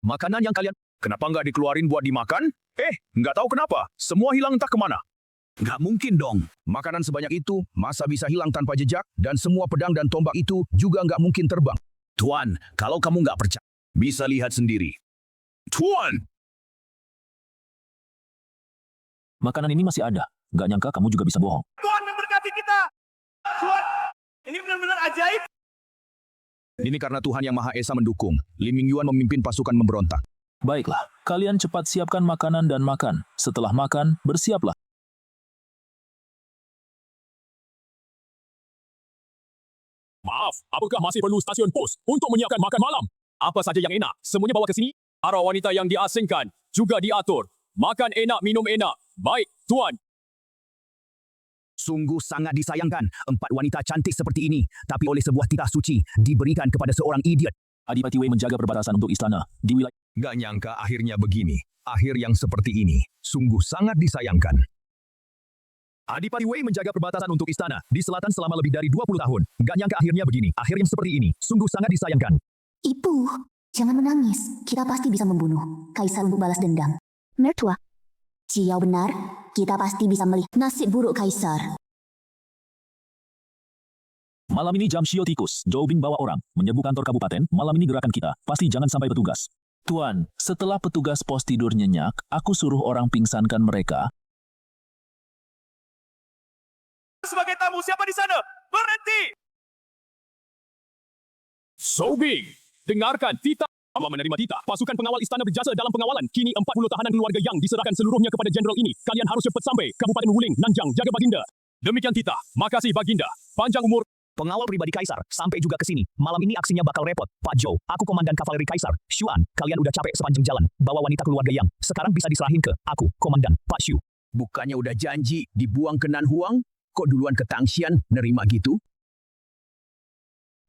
Makanan yang kalian... Kenapa nggak dikeluarin buat dimakan? Nggak tahu kenapa. Semua hilang entah kemana. Nggak mungkin dong. Makanan sebanyak itu, masa bisa hilang tanpa jejak? Dan semua pedang dan tombak itu juga nggak mungkin terbang. Tuan, kalau kamu nggak percaya, bisa lihat sendiri. Tuan! Makanan ini masih ada. Nggak nyangka kamu juga bisa bohong. Tuhan memberkati kita. Tuhan, ini benar-benar ajaib. Ini karena Tuhan Yang Maha Esa mendukung. Lim Ming Yuan memimpin pasukan memberontak. Baiklah, kalian cepat siapkan makanan dan makan. Setelah makan, bersiaplah. Maaf, apakah masih perlu stasiun pos untuk menyiapkan makan malam? Apa saja yang enak, semuanya bawa ke sini. Para wanita yang diasingkan juga diatur. Makan enak, minum enak. Baik, Tuan. Sungguh sangat disayangkan 4 wanita cantik seperti ini, tapi oleh sebuah titah suci diberikan kepada seorang idiot. Adipati Wei menjaga perbatasan untuk istana di wilayah... Gak nyangka akhirnya begini. Akhir yang seperti ini. Sungguh sangat disayangkan. Adipati Wei menjaga perbatasan untuk istana di selatan selama lebih dari 20 tahun. Gak nyangka akhirnya begini. Akhir yang seperti ini. Sungguh sangat disayangkan. Ibu, jangan menangis. Kita pasti bisa membunuh Kaisar untuk balas dendam. Mertua. Ciao benar. Kita pasti bisa melihat nasib buruk Kaisar. Malam ini jam Shio tikus, Zhou Bing bawa orang, menyerbu kantor kabupaten, malam ini gerakan kita, pasti jangan sampai petugas. Tuan, setelah petugas pos tidur nyenyak, aku suruh orang pingsankan mereka. Sebagai tamu, siapa di sana? Berhenti! Sobing, dengarkan Tita. Awak menerima Tita. Pasukan pengawal istana berjasa dalam pengawalan. Kini 40 tahanan keluarga Yang diserahkan seluruhnya kepada jenderal ini. Kalian harus cepat sampai Kabupaten Wuling, Nanjang, jaga Baginda. Demikian Tita. Makasih Baginda. Panjang umur. Pengawal pribadi Kaisar sampai juga ke sini. Malam ini aksinya bakal repot. Pak Zhou, aku komandan kavaleri Kaisar. Xuan, kalian udah capek sepanjang jalan. Bawa wanita keluarga Yang. Sekarang bisa diserahin ke aku, komandan Pak Xu. Bukannya udah janji dibuang ke Nanhuang? Kok duluan ke Tangshan nerima gitu?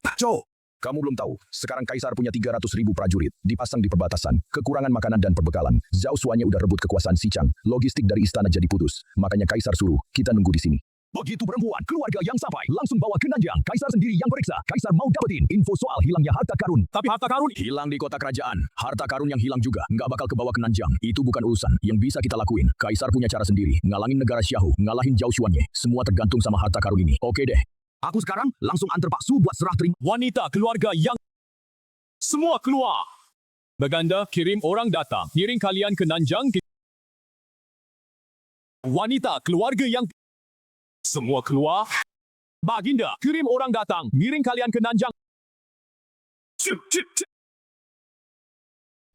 Pak Zhou, kamu belum tahu. Sekarang Kaisar punya 300.000 prajurit. Dipasang di perbatasan. Kekurangan makanan dan perbekalan. Zhao Xuannya udah rebut kekuasaan Xichang. Logistik dari istana jadi putus. Makanya Kaisar suruh kita nunggu di sini. Begitu perempuan keluarga Yang sampai, langsung bawa ke Nanjang. Kaisar sendiri yang periksa. Kaisar mau dapetin info soal hilangnya harta karun. Tapi harta karun Hilang di kota kerajaan. Harta karun yang hilang juga nggak bakal kebawa ke Nanjang. Itu bukan urusan yang bisa kita lakuin. Kaisar punya cara sendiri. Ngalangin negara Xiahu, ngalahin Zhao Xuannya. Semua tergantung sama harta karun ini. Oke deh. Aku sekarang langsung antar Pak Su buat serah terima. wanita keluarga Yang. Semua keluar. Baganda, kirim orang datang. Ngiring kalian ke Nanjang. Wanita keluarga Yang. Semua keluar. Baginda, kirim orang datang. Ngiring kalian ke Nanjang.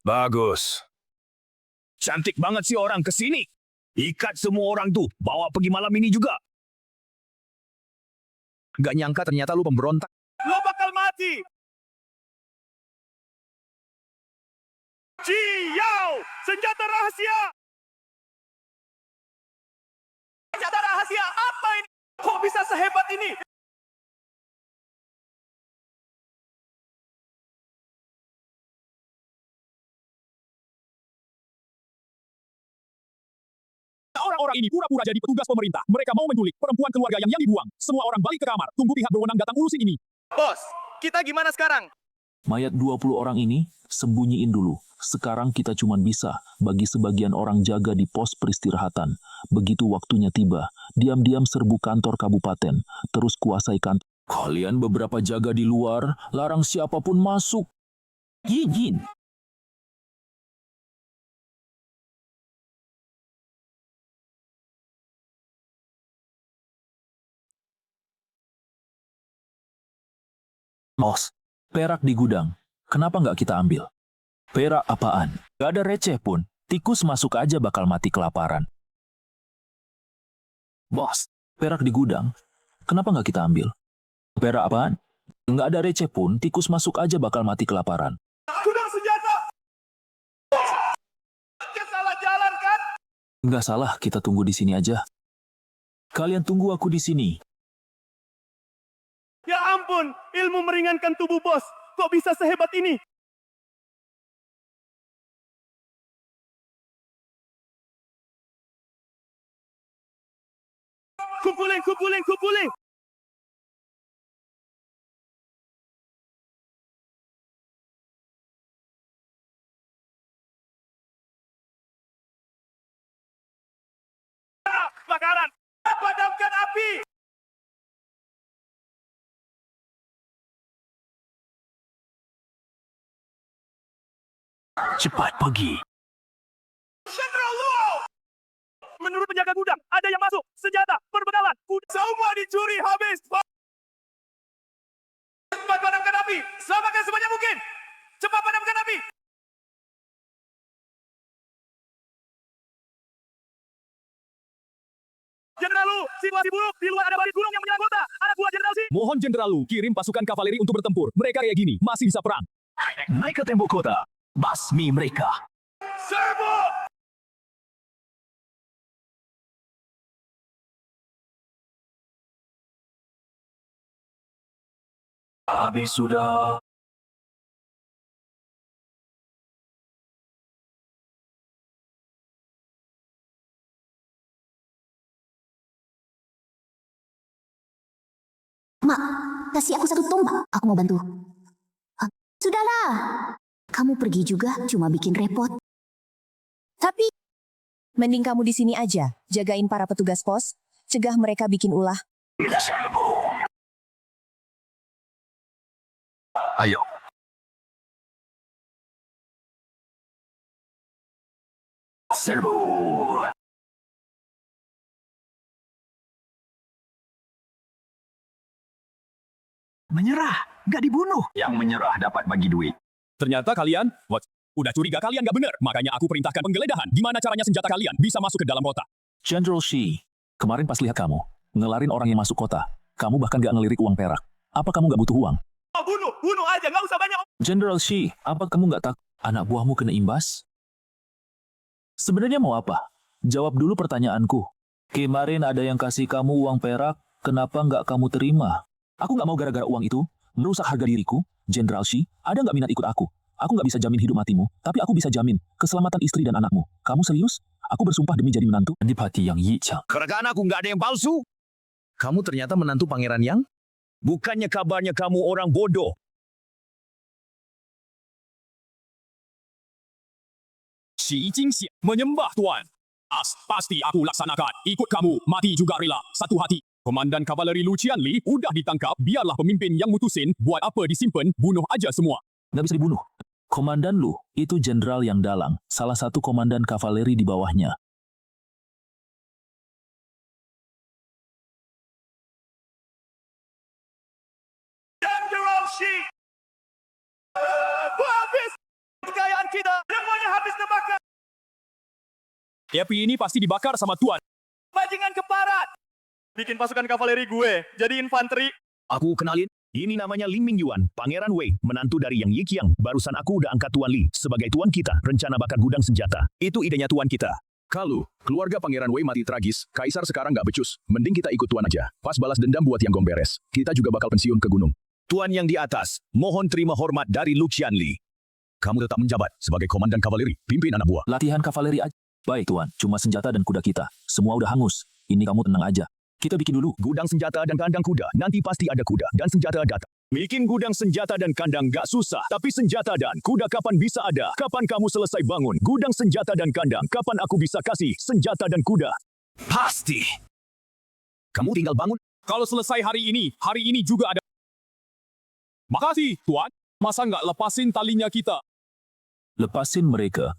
Bagus. Cantik banget sih orang ke sini. Ikat semua orang tuh. Bawa pergi malam ini juga. Gak nyangka ternyata lu pemberontak. Lo bakal mati. Ciao! Senjata rahasia! Senjata rahasia apa ini? Kok bisa sehebat ini? Orang-orang ini pura-pura jadi petugas pemerintah. Mereka mau menculik perempuan keluarga yang dibuang. Semua orang balik ke kamar. Tunggu pihak berwenang datang urusin ini. Bos, kita gimana sekarang? Mayat 20 orang ini, sembunyiin dulu. Sekarang kita cuma bisa bagi sebagian orang jaga di pos peristirahatan. Begitu waktunya tiba, diam-diam serbu kantor kabupaten, terus kuasai kantor. Kalian beberapa jaga di luar, larang siapapun masuk. Izin. Bos, perak di gudang. Kenapa nggak kita ambil? Perak apaan? Gak ada receh pun. Tikus masuk aja bakal mati kelaparan. Bos, perak di gudang. Kenapa nggak kita ambil? Perak apaan? Nggak ada receh pun, tikus masuk aja bakal mati kelaparan. Gudang senjata! Salah jalan kan? Nggak salah, kita tunggu di sini aja. Kalian tunggu aku di sini. Ya ampun, ilmu meringankan tubuh bos. Kok bisa sehebat ini? Kumpulin. Bakaran! Padamkan api! Cepat pergi. Jenderal Luo! Menurut penjaga gudang, ada yang masuk. Senjata, perbekalan, kuda. Semua dicuri habis. Cepat padamkan api. Selamatkan sebanyak mungkin. Cepat padamkan api. Jenderal Lu, situasi buruk. Di luar ada badai gunung yang menyerang kota. Anak buah Jenderal Si. Mohon Jenderal Lu, kirim pasukan kavaleri untuk bertempur. Mereka kayak gini, masih bisa perang. Naik ke tembok kota. Basmi mereka. Serbu! Habis sudah. Mak, kasih aku satu tombak. Aku mau bantu. Ah, sudahlah. Kamu pergi juga cuma bikin repot. Tapi, mending kamu di sini aja, jagain para petugas pos, cegah mereka bikin ulah. Ayo. Serbu. Menyerah, nggak dibunuh. Yang menyerah dapat bagi duit. Ternyata kalian, udah curiga kalian nggak bener. Makanya aku perintahkan penggeledahan. Gimana caranya senjata kalian bisa masuk ke dalam kota? General Shi, kemarin pas lihat kamu, ngelarin orang yang masuk kota, kamu bahkan gak ngelirik uang perak. Apa kamu gak butuh uang? Oh, bunuh aja, nggak usah banyak. General Shi, apa kamu gak takut anak buahmu kena imbas? Sebenarnya mau apa? Jawab dulu pertanyaanku. Kemarin ada yang kasih kamu uang perak, kenapa gak kamu terima? Aku gak mau gara-gara uang itu merusak harga diriku. General Shi, ada gak minat ikut aku? Aku gak bisa jamin hidup matimu, tapi aku bisa jamin keselamatan istri dan anakmu. Kamu serius? Aku bersumpah demi jadi menantu Adipati Yang Yi Chang. Kerekaan aku nggak ada yang palsu. Kamu ternyata menantu Pangeran Yang? Bukannya kabarnya kamu orang bodoh. Xi Jingxi menyembah Tuan. Pasti aku laksanakan. Ikut kamu, mati juga rela. Satu hati. Komandan Kavaleri Lu Qianli udah ditangkap. Biarlah pemimpin yang mutusin. Buat apa disimpan, bunuh aja semua. Gak bisa dibunuh. Komandan Lu, itu jenderal yang dalang, salah satu komandan kavaleri di bawahnya. General Xi! Habis! Kekayaan kita, semuanya habis terbakar. Api ini pasti dibakar sama Tuan. Bajingan keparat! Bikin pasukan kavaleri gue, jadi infanteri. Aku kenalin. Ini namanya Ling Mingyuan, Pangeran Wei, menantu dari Yang Yiqiang. Barusan aku udah angkat Tuan Li sebagai tuan kita, rencana bakar gudang senjata. Itu idenya tuan kita. Kalau keluarga Pangeran Wei mati tragis, Kaisar sekarang nggak becus. Mending kita ikut tuan aja. Pas balas dendam buat yang gom beres. Kita juga bakal pensiun ke gunung. Tuan yang di atas, mohon terima hormat dari Lu Qianli. Kamu tetap menjabat sebagai komandan kavaleri, pimpin anak buah. Latihan kavaleri aja. Baik tuan, cuma senjata dan kuda kita. Semua udah hangus. Ini kamu tenang aja. Kita bikin dulu Gudang senjata dan kandang kuda. Nanti pasti ada kuda dan senjata datang. Bikin gudang senjata dan kandang gak susah. Tapi senjata dan kuda kapan bisa ada? Kapan kamu selesai bangun gudang senjata dan kandang? Kapan aku bisa kasih senjata dan kuda? Pasti. Kamu tinggal bangun. Kalau selesai hari ini juga ada. Makasih, Tuan. Masa nggak lepasin talinya kita? lepasin mereka.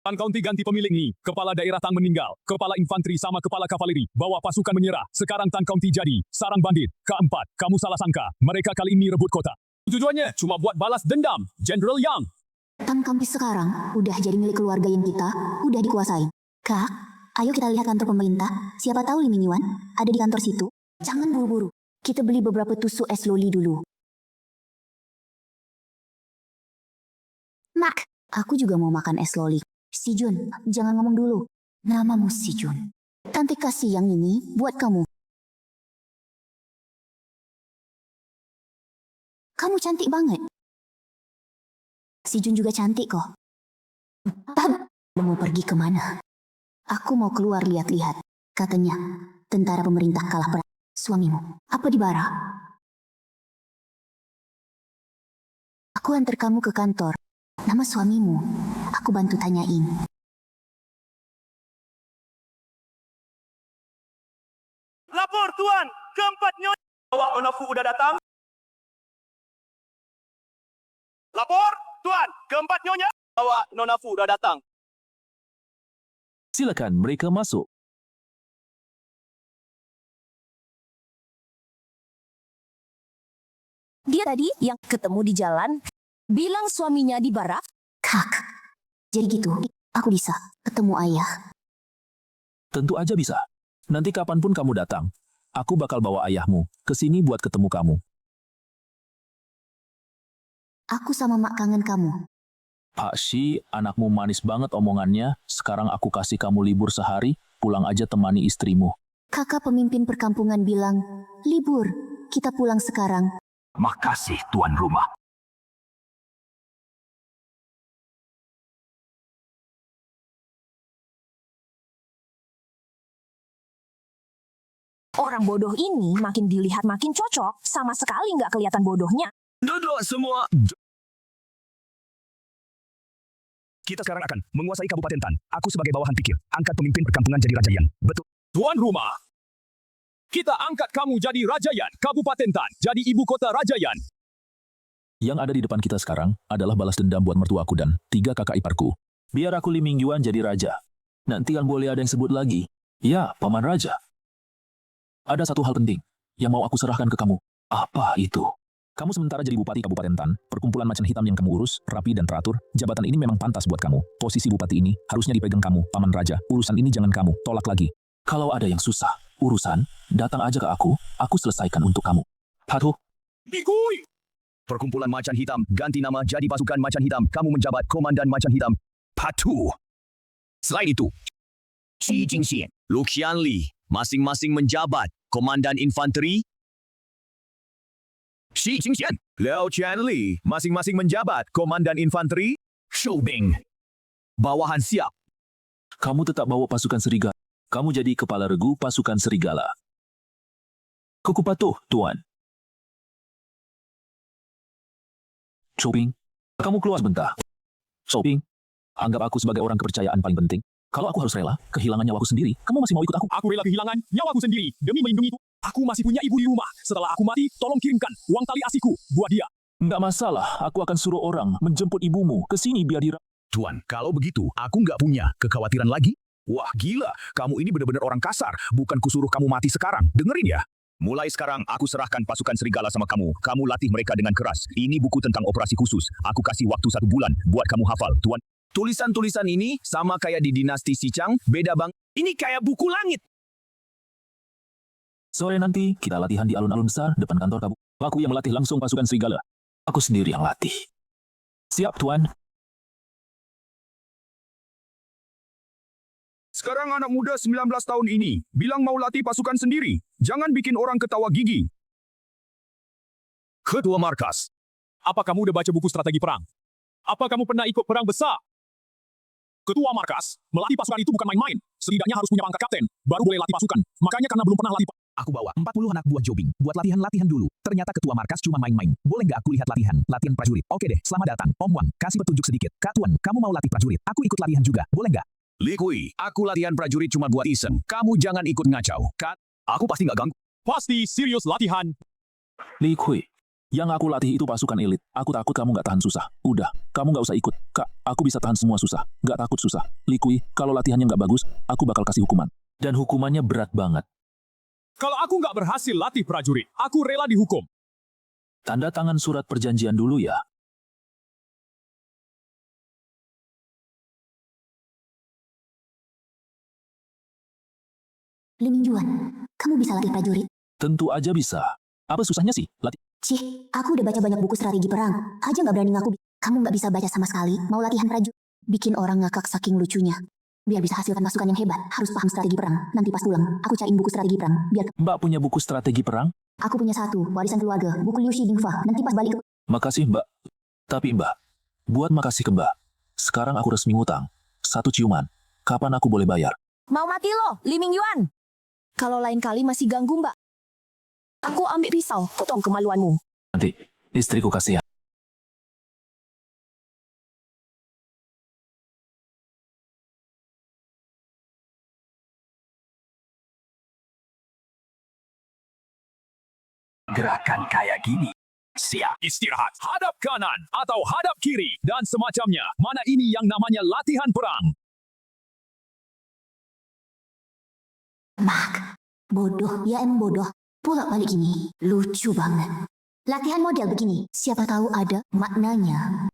Tan County ganti pemilik nih. Kepala daerah Tang meninggal. Kepala infanteri sama kepala kavaleri. Bawa pasukan menyerah. Sekarang Tan County jadi sarang bandit. Keempat, kamu salah sangka. Mereka kali ini rebut kota. Tujuannya cuma buat balas dendam. General Yang. Tang County sekarang udah jadi milik keluarga yang kita, udah dikuasain. Kak, ayo kita lihat kantor pemerintah. Siapa tahu Lee Mingyuan ada di kantor situ. Jangan buru-buru. Kita beli beberapa tusuk es loli dulu. Mak, aku juga mau makan es loli. Si Jun, jangan ngomong dulu. Namamu Si Jun. Tante kasih yang ini buat kamu. Kamu cantik banget. Si Jun juga cantik kok. Mau pergi kemana? Aku mau keluar lihat-lihat. Katanya, tentara pemerintah kalah perang. Suamimu, apa di bara? Aku antar kamu ke kantor. Nama suamimu, aku bantu tanyain. Lapor, Tuan. Keempat nyonya. Bawa Onafu udah datang. Lapor, Tuan. Keempat nyonya. Bawa Nonafu udah datang. Silakan mereka masuk. Dia tadi yang ketemu di jalan, bilang suaminya di barak. Kak, jadi gitu, aku bisa ketemu ayah. Tentu aja bisa. Nanti kapanpun kamu datang, aku bakal bawa ayahmu ke sini buat ketemu kamu. Aku sama mak kangen kamu. Pak Shi, anakmu manis banget omongannya. Sekarang aku kasih kamu libur sehari, pulang aja temani istrimu. Kakak pemimpin perkampungan bilang, libur, kita pulang sekarang. Makasih tuan rumah. Orang bodoh ini makin dilihat makin cocok, sama sekali nggak kelihatan bodohnya. Duduk semua. Kita sekarang akan menguasai Kabupaten Tan. Aku sebagai bawahan pikir, angkat pemimpin perkampungan jadi Rajayan. Betul. Tuan rumah, kita angkat kamu jadi Rajayan, Kabupaten Tan, jadi ibu kota Rajayan. Yang ada di depan kita sekarang adalah balas dendam buat mertuaku dan 3 kakak iparku. Biar aku Li Mingyuan jadi raja. Nanti kan boleh ada yang sebut lagi. Ya, paman raja. Ada satu hal penting yang mau aku serahkan ke kamu. Apa itu? Kamu sementara jadi bupati Kabupaten Tan, perkumpulan macan hitam yang kamu urus, rapi dan teratur, jabatan ini memang pantas buat kamu. Posisi bupati ini harusnya dipegang kamu, paman raja. Urusan ini jangan kamu tolak lagi. Kalau ada yang susah, urusan, datang aja ke aku selesaikan untuk kamu. Patuh. Dikui! Perkumpulan macan hitam ganti nama jadi pasukan macan hitam. Kamu menjabat komandan macan hitam. Patuh. Selain itu, Xi Jingxian, Lu Qianli, masing-masing menjabat komandan infanteri. Xi Jingxian, Liao Qianli, masing-masing menjabat komandan infanteri. Shou Bing, bawahan siap. Kamu tetap bawa pasukan serigala. Kamu jadi kepala regu pasukan serigala. Kuku patuh, Tuan. Choping, kamu keluar sebentar. Choping, anggap aku sebagai orang kepercayaan paling penting. Kalau aku harus rela kehilangan nyawaku sendiri, kamu masih mau ikut aku? Aku rela kehilangan nyawaku sendiri demi melindungi itu. Aku masih punya ibu di rumah. Setelah aku mati, tolong kirimkan uang tali asiku buat dia. Nggak masalah, aku akan suruh orang menjemput ibumu ke sini biar dia... Tuan, kalau begitu, aku nggak punya kekhawatiran lagi. Wah, gila. Kamu ini benar-benar orang kasar. Bukan kusuruh kamu mati sekarang. Dengerin ya. Mulai sekarang, aku serahkan pasukan serigala sama kamu. Kamu latih mereka dengan keras. Ini buku tentang operasi khusus. Aku kasih waktu 1 bulan buat kamu hafal, Tuan. Tulisan-tulisan ini sama kayak di dinasti Sicang, beda bang. Ini kayak buku langit. Sore nanti, kita latihan di alun-alun besar depan kantor kamu. Aku yang melatih langsung pasukan serigala. Aku sendiri yang latih. Siap, Tuan. Sekarang anak muda 19 tahun ini bilang mau latih pasukan sendiri. Jangan bikin orang ketawa gigi. Ketua Markas. Apa kamu udah baca buku strategi perang? Apa kamu pernah ikut perang besar? Ketua Markas, melatih pasukan itu bukan main-main. Setidaknya harus punya pangkat kapten, baru boleh latih pasukan. Makanya karena belum pernah latih Aku bawa 40 anak buah Jobing buat latihan-latihan dulu. Ternyata ketua markas cuma main-main. Boleh nggak aku lihat latihan? Latihan prajurit. Oke deh, selamat datang. Om Wang, kasih petunjuk sedikit. Kak Tuan, kamu mau latih prajurit? Aku ikut latihan juga. Boleh nggak? Li Kui, aku latihan prajurit cuma buat iseng. Kamu jangan ikut ngacau. Kak, aku pasti nggak ganggu. Pasti serius latihan. Li Kui, yang aku latih itu pasukan elit. Aku takut kamu nggak tahan susah. Udah, kamu nggak usah ikut. Kak, aku bisa tahan semua susah. Nggak takut susah. Li Kui, kalau latihannya nggak bagus, aku bakal kasih hukuman. Dan hukumannya berat banget. Kalau aku nggak berhasil latih prajurit, aku rela dihukum. Tanda tangan surat perjanjian dulu ya. Li Mingyuan, kamu bisa latih prajurit? Tentu aja bisa. Apa susahnya sih? Latih. Cih, aku udah baca banyak buku strategi perang. Aja nggak berani ngaku. Kamu nggak bisa baca sama sekali, mau latihan prajurit. Bikin orang ngakak saking lucunya. Biar bisa hasilkan pasukan yang hebat, harus paham strategi perang. Nanti pas pulang, aku cariin buku strategi perang. Biar Mbak punya buku strategi perang? aku punya satu, warisan keluarga, buku Liu Shi Dingfa. Nanti pas balik ke... Makasih Mbak. Tapi Mbak, buat makasih ke Mbak. Sekarang aku resmi ngutang. 1 ciuman. Kapan aku boleh bayar? Mau mati lo, Li Mingyuan. Kalau lain kali masih ganggu mbak, aku ambil pisau, potong kemaluanmu. Nanti, istriku kasih ya. Gerakan kayak gini. Siap. Istirahat, hadap kanan atau hadap kiri, dan semacamnya. Mana ini yang namanya latihan perang? Mak, bodoh, ya emang bodoh. Pulak balik gini, lucu banget. Latihan model begini, siapa tahu ada maknanya.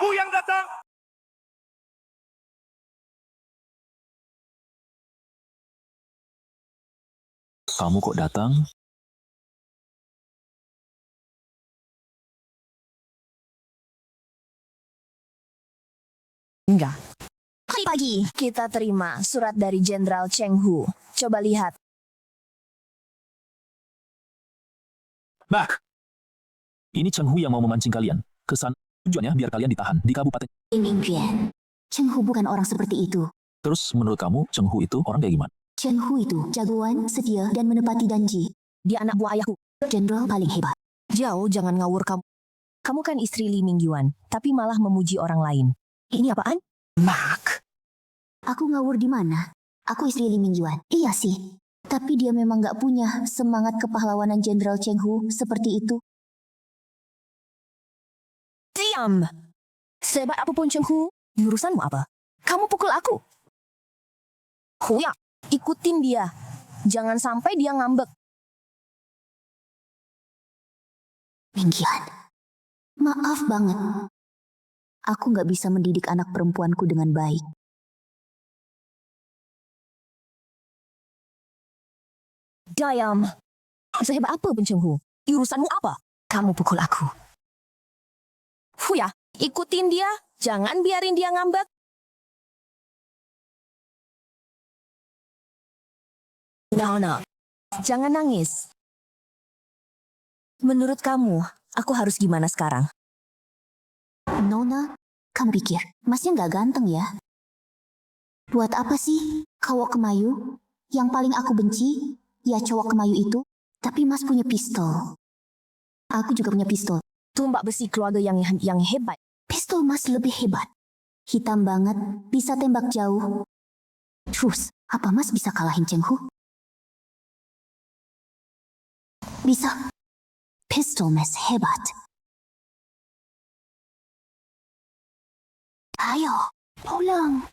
Hu yang datang. Kamu kok datang? Enggak. Pagi, kita terima surat dari Jenderal Cheng Hu. Coba lihat. Bak! Ini Cheng Hu yang mau memancing kalian. Kesan tujuannya biar kalian ditahan di kabupaten. Ling Yuan. Cheng Hu bukan orang seperti itu. Terus menurut kamu Cheng Hu itu orang kayak gimana? Cheng Hu itu jagoan, setia, dan menepati janji. Dia anak buah ayahku. Jenderal paling hebat. Jauh, jangan ngawur kamu. Kamu kan istri Li Mingyuan, tapi malah memuji orang lain. Ini apaan? Mak. Aku ngawur di mana? Aku istri Li Mingyuan. Iya sih. Tapi dia memang gak punya semangat kepahlawanan Jenderal Cheng Hu seperti itu. Diam. Sehebat apapun Cheng Hu, urusanmu apa? Kamu pukul aku. Huya, ikutin dia. Jangan sampai dia ngambek. Mingyuan. Maaf banget. Aku gak bisa mendidik anak perempuanku dengan baik. Diam. Sehebat apa pun Cheng Hu, urusanmu apa? Kamu pukul aku. Huya, ikutin dia. Jangan biarin dia ngambek. No. Jangan nangis. Menurut kamu, aku harus gimana sekarang? Nona, kamu pikir masnya gak ganteng ya? Buat apa sih cowok kemayu? Yang paling aku benci, ya cowok kemayu itu. Tapi mas punya pistol. Aku juga punya pistol. Tumbak besi keluarga yang hebat. Pistol mas lebih hebat. Hitam banget, bisa tembak jauh. Terus, apa mas bisa kalahin Cheng Hu? Bisa. Pistol mas hebat. Ayo, pulang.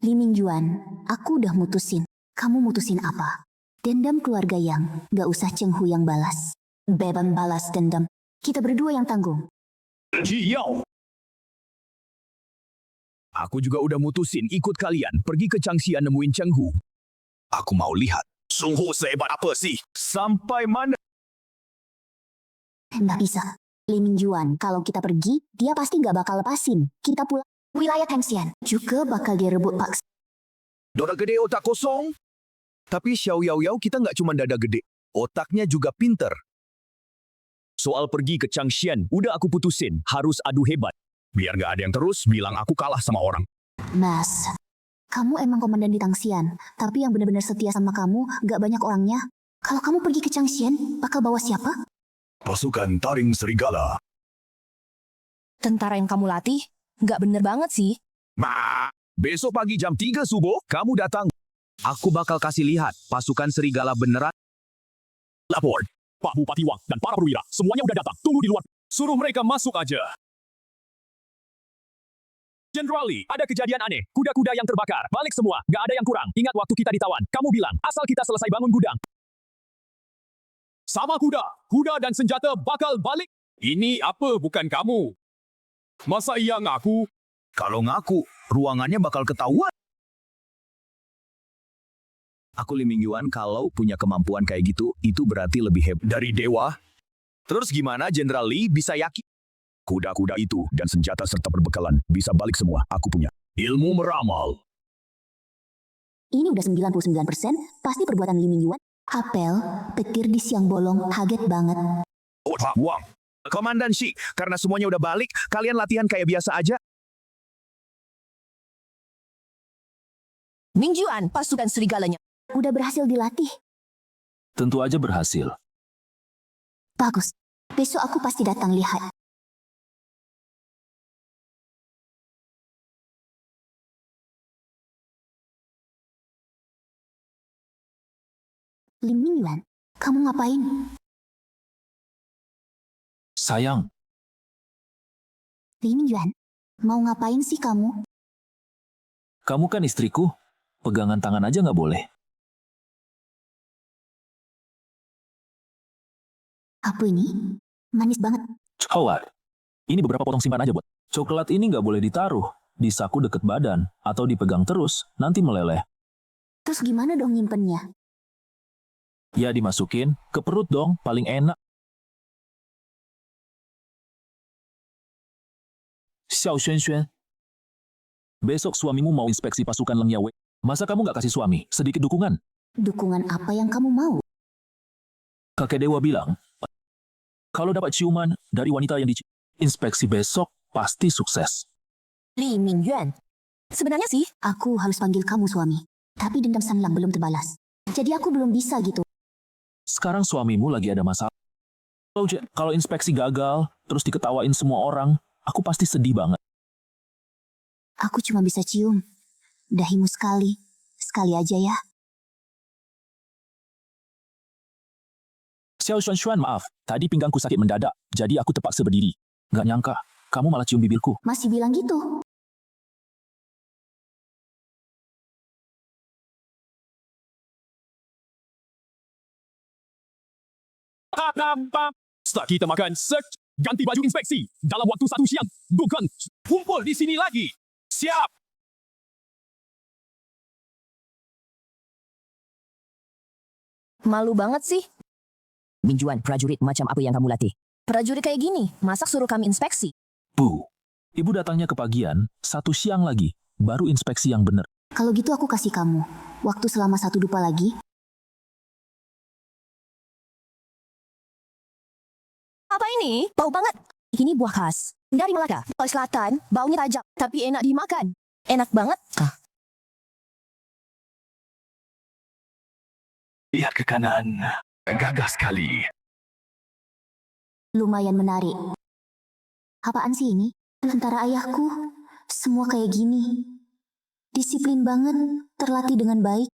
Li Mingyuan, aku udah mutusin. Kamu mutusin apa? Dendam keluarga Yang, gak usah Cheng Hu yang balas. Beban balas dendam. Kita berdua yang tanggung. Jiao! Aku juga udah mutusin ikut kalian pergi ke Changxian nemuin Cheng Hu. Aku mau lihat. Sung Hu sehebat apa sih? Sampai mana? Nggak bisa. Li Mingyuan, kalau kita pergi, dia pasti gak bakal lepasin. Kita pulang wilayah Changxian. Juga bakal direbut paksa. Dada gede otak kosong. Tapi Xiao Yao Yao kita nggak cuma dada gede. Otaknya juga pinter. Soal pergi ke Changxian, udah aku putusin. Harus adu hebat. Biar nggak ada yang terus bilang aku kalah sama orang. Mas, kamu emang komandan di Changxian, tapi yang benar-benar setia sama kamu gak banyak orangnya. Kalau kamu pergi ke Changxian, bakal bawa siapa? Pasukan Taring Serigala. Tentara yang kamu latih, nggak bener banget sih. Besok pagi jam 3 subuh, kamu datang. Aku bakal kasih lihat pasukan serigala beneran. Lapor. Pak Bupati Wang dan para perwira, semuanya udah datang. Tunggu di luar. Suruh mereka masuk aja. Jenderal Li, ada kejadian aneh. Kuda-kuda yang terbakar. Balik semua. Gak ada yang kurang. Ingat waktu kita ditawan. Kamu bilang, asal kita selesai bangun gudang. Sama kuda. Kuda dan senjata bakal balik. Ini apa bukan kamu? Masa iya ngaku? Kalau ngaku, ruangannya bakal ketahuan. Aku Li Mingyuan kalau punya kemampuan kayak gitu, itu berarti lebih hebat dari dewa. Terus gimana Jenderal Li bisa yakin? Kuda-kuda itu dan senjata serta perbekalan bisa balik semua. Aku punya ilmu meramal. Ini udah 99%, pasti perbuatan Li Mingyuan. Apel, petir di siang bolong, kaget banget. Oh, Pak Wang. Komandan Shi, karena semuanya udah balik, kalian latihan kayak biasa aja. Mingyuan, pasukan serigalanya. Udah berhasil dilatih. Tentu aja berhasil. Bagus. Besok aku pasti datang lihat. Li Mingyuan, kamu ngapain? Sayang, Li Mingyuan, mau ngapain sih kamu? kamu kan istriku. Pegangan tangan aja nggak boleh. Apa ini? Manis banget. Howard, ini beberapa potong simpan aja buat. Coklat ini nggak boleh ditaruh di saku deket badan atau dipegang terus, nanti meleleh. Terus gimana dong nyimpennya? Ya dimasukin ke perut dong, paling enak. Xiao Xuan, besok suamimu mau inspeksi pasukan Leng Yawe. Masa kamu nggak kasih suami sedikit dukungan? Dukungan apa yang kamu mau? Kakek Dewa bilang, kalau dapat ciuman dari wanita yang inspeksi besok pasti sukses. Li Mingyuan. Sebenarnya sih, Aku harus panggil kamu suami. Tapi dendam Sanlang belum terbalas. Jadi aku belum bisa gitu. Sekarang suamimu lagi ada masalah. Kalau inspeksi gagal, terus diketawain semua orang, aku pasti sedih banget. Aku cuma bisa cium. Dahimu sekali. Sekali aja ya. Xiao Xuan, maaf. Tadi pinggangku sakit mendadak, jadi aku terpaksa berdiri. Nggak nyangka, kamu malah cium bibirku. Masih bilang gitu. Setelah kita makan, ganti baju inspeksi. Dalam waktu 1 siang. Bukan, kumpul di sini lagi. Siap. malu banget sih. Minjuan, prajurit macam apa yang kamu latih? Prajurit kayak gini, masak suruh kami inspeksi. Bu, ibu datangnya kepagian, 1 siang lagi, baru inspeksi yang bener. Kalau gitu aku kasih kamu. Waktu selama 1 dupa lagi. Apa ini? Bau banget. Ini buah khas. Dari Melaka, Laut Selatan, baunya tajam, tapi enak dimakan. Enak banget. Lihat ke kanan. Gagah sekali. Lumayan menarik. Apaan sih ini? Tentara ayahku. Semua kayak gini. Disiplin banget. Terlatih dengan baik.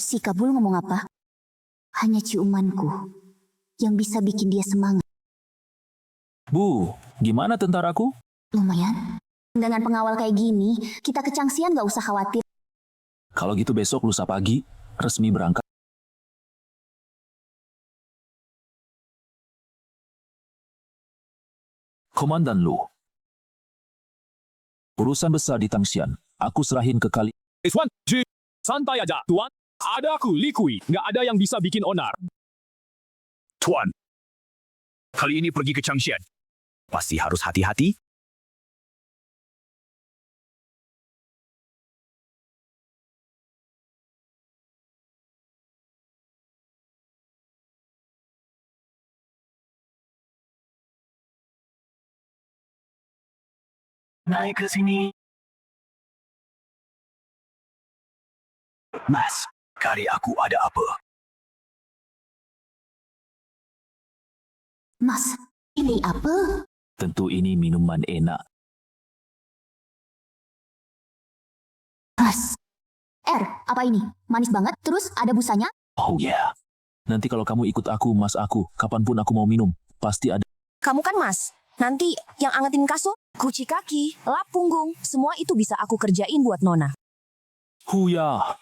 Si Kabul ngomong apa? Hanya ciumanku yang bisa bikin dia semangat. Bu, gimana tentaraku? Lumayan. Dengan pengawal kayak gini, kita ke Changxian gak usah khawatir. Kalau gitu besok lusa pagi, resmi berangkat. Komandan Lu. Urusan besar di Tangshan, aku serahin ke kali. Tuan, santai aja, Tuan. Ada aku, Li Kui. Nggak ada yang bisa bikin onar. Tuan, kali ini pergi ke Changxian. Pasti harus hati-hati. Naik ke sini. Mas, kali aku ada apa? Mas, ini apa? Tentu ini minuman enak. Mas. Apa ini? Manis banget, terus ada busanya? Oh yeah. Nanti kalau kamu ikut aku, mas aku, kapanpun aku mau minum, pasti ada. Kamu kan mas, nanti yang angetin kasur, cuci kaki, lap punggung, semua itu bisa aku kerjain buat Nona. Huya.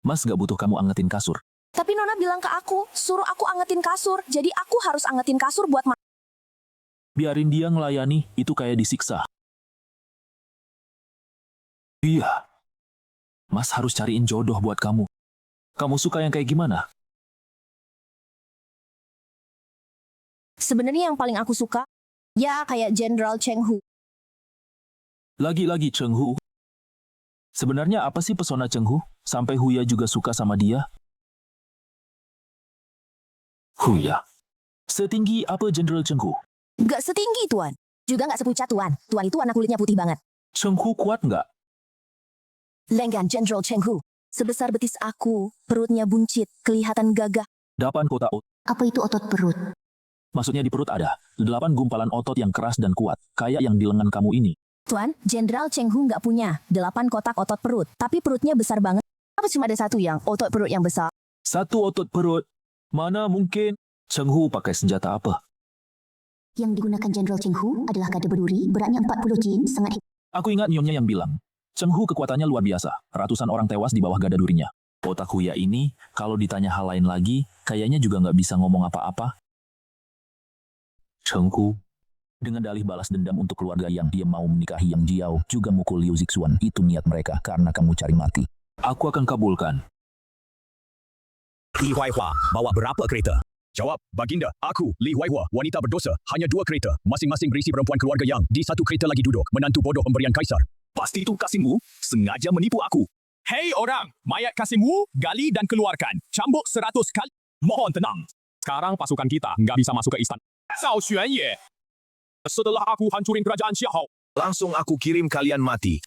Mas gak butuh kamu angetin kasur. Tapi Nona bilang ke aku, suruh aku angetin kasur, jadi aku harus angetin kasur buat mas. Biarin dia ngelayani, itu kayak disiksa. Iya. Mas harus cariin jodoh buat kamu. Kamu suka yang kayak gimana? Sebenarnya yang paling aku suka, ya kayak Jenderal Cheng Hu. Lagi-lagi Cheng Hu. Sebenarnya apa sih pesona Cheng Hu? Sampai Huya juga suka sama dia? Huya. Setinggi apa Jenderal Cheng Hu? Gak setinggi Tuan, juga gak sepucat Tuan. Tuan itu anak kulitnya putih banget. Cheng Hu kuat nggak? Lenggan Jenderal Cheng Hu. Sebesar betis aku, perutnya buncit, kelihatan gagah. 8 kota otot. Apa itu otot perut? Maksudnya di perut ada 8 gumpalan otot yang keras dan kuat, kayak yang di lengan kamu ini. Tuan, Jenderal Cheng Hu nggak punya 8 kotak otot perut, tapi perutnya besar banget. Apa cuma ada satu yang otot perut yang besar? 1 otot perut. Mana mungkin? Cheng Hu pakai senjata apa? Yang digunakan Jenderal Cheng Hu adalah gada berduri, beratnya 40 jin, sangat Aku ingat nyonya yang bilang, Cheng Hu kekuatannya luar biasa, ratusan orang tewas di bawah gada durinya. Otak Huya ini, kalau ditanya hal lain lagi, kayaknya juga nggak bisa ngomong apa-apa. Cheng Hu, dengan dalih balas dendam untuk keluarga yang dia mau menikahi Yang Jiao, juga mukul Liu Zixuan. Itu niat mereka karena kamu cari mati. Aku akan kabulkan. Li Huaihua, bawa berapa kereta? Jawab, Baginda, aku, Li Huaihua, wanita berdosa, hanya 2 kereta, masing-masing berisi perempuan keluarga Yang. Di satu kereta lagi duduk, menantu bodoh pemberian kaisar. Pasti itu Kasimmu, sengaja menipu aku. Hei orang, mayat Kasimmu, gali dan keluarkan. Cambuk 100 kali. Mohon tenang. Sekarang pasukan kita nggak bisa masuk ke istana. Cao Xuanye. Setelah aku hancurin kerajaan Xiahou. Langsung aku kirim kalian mati.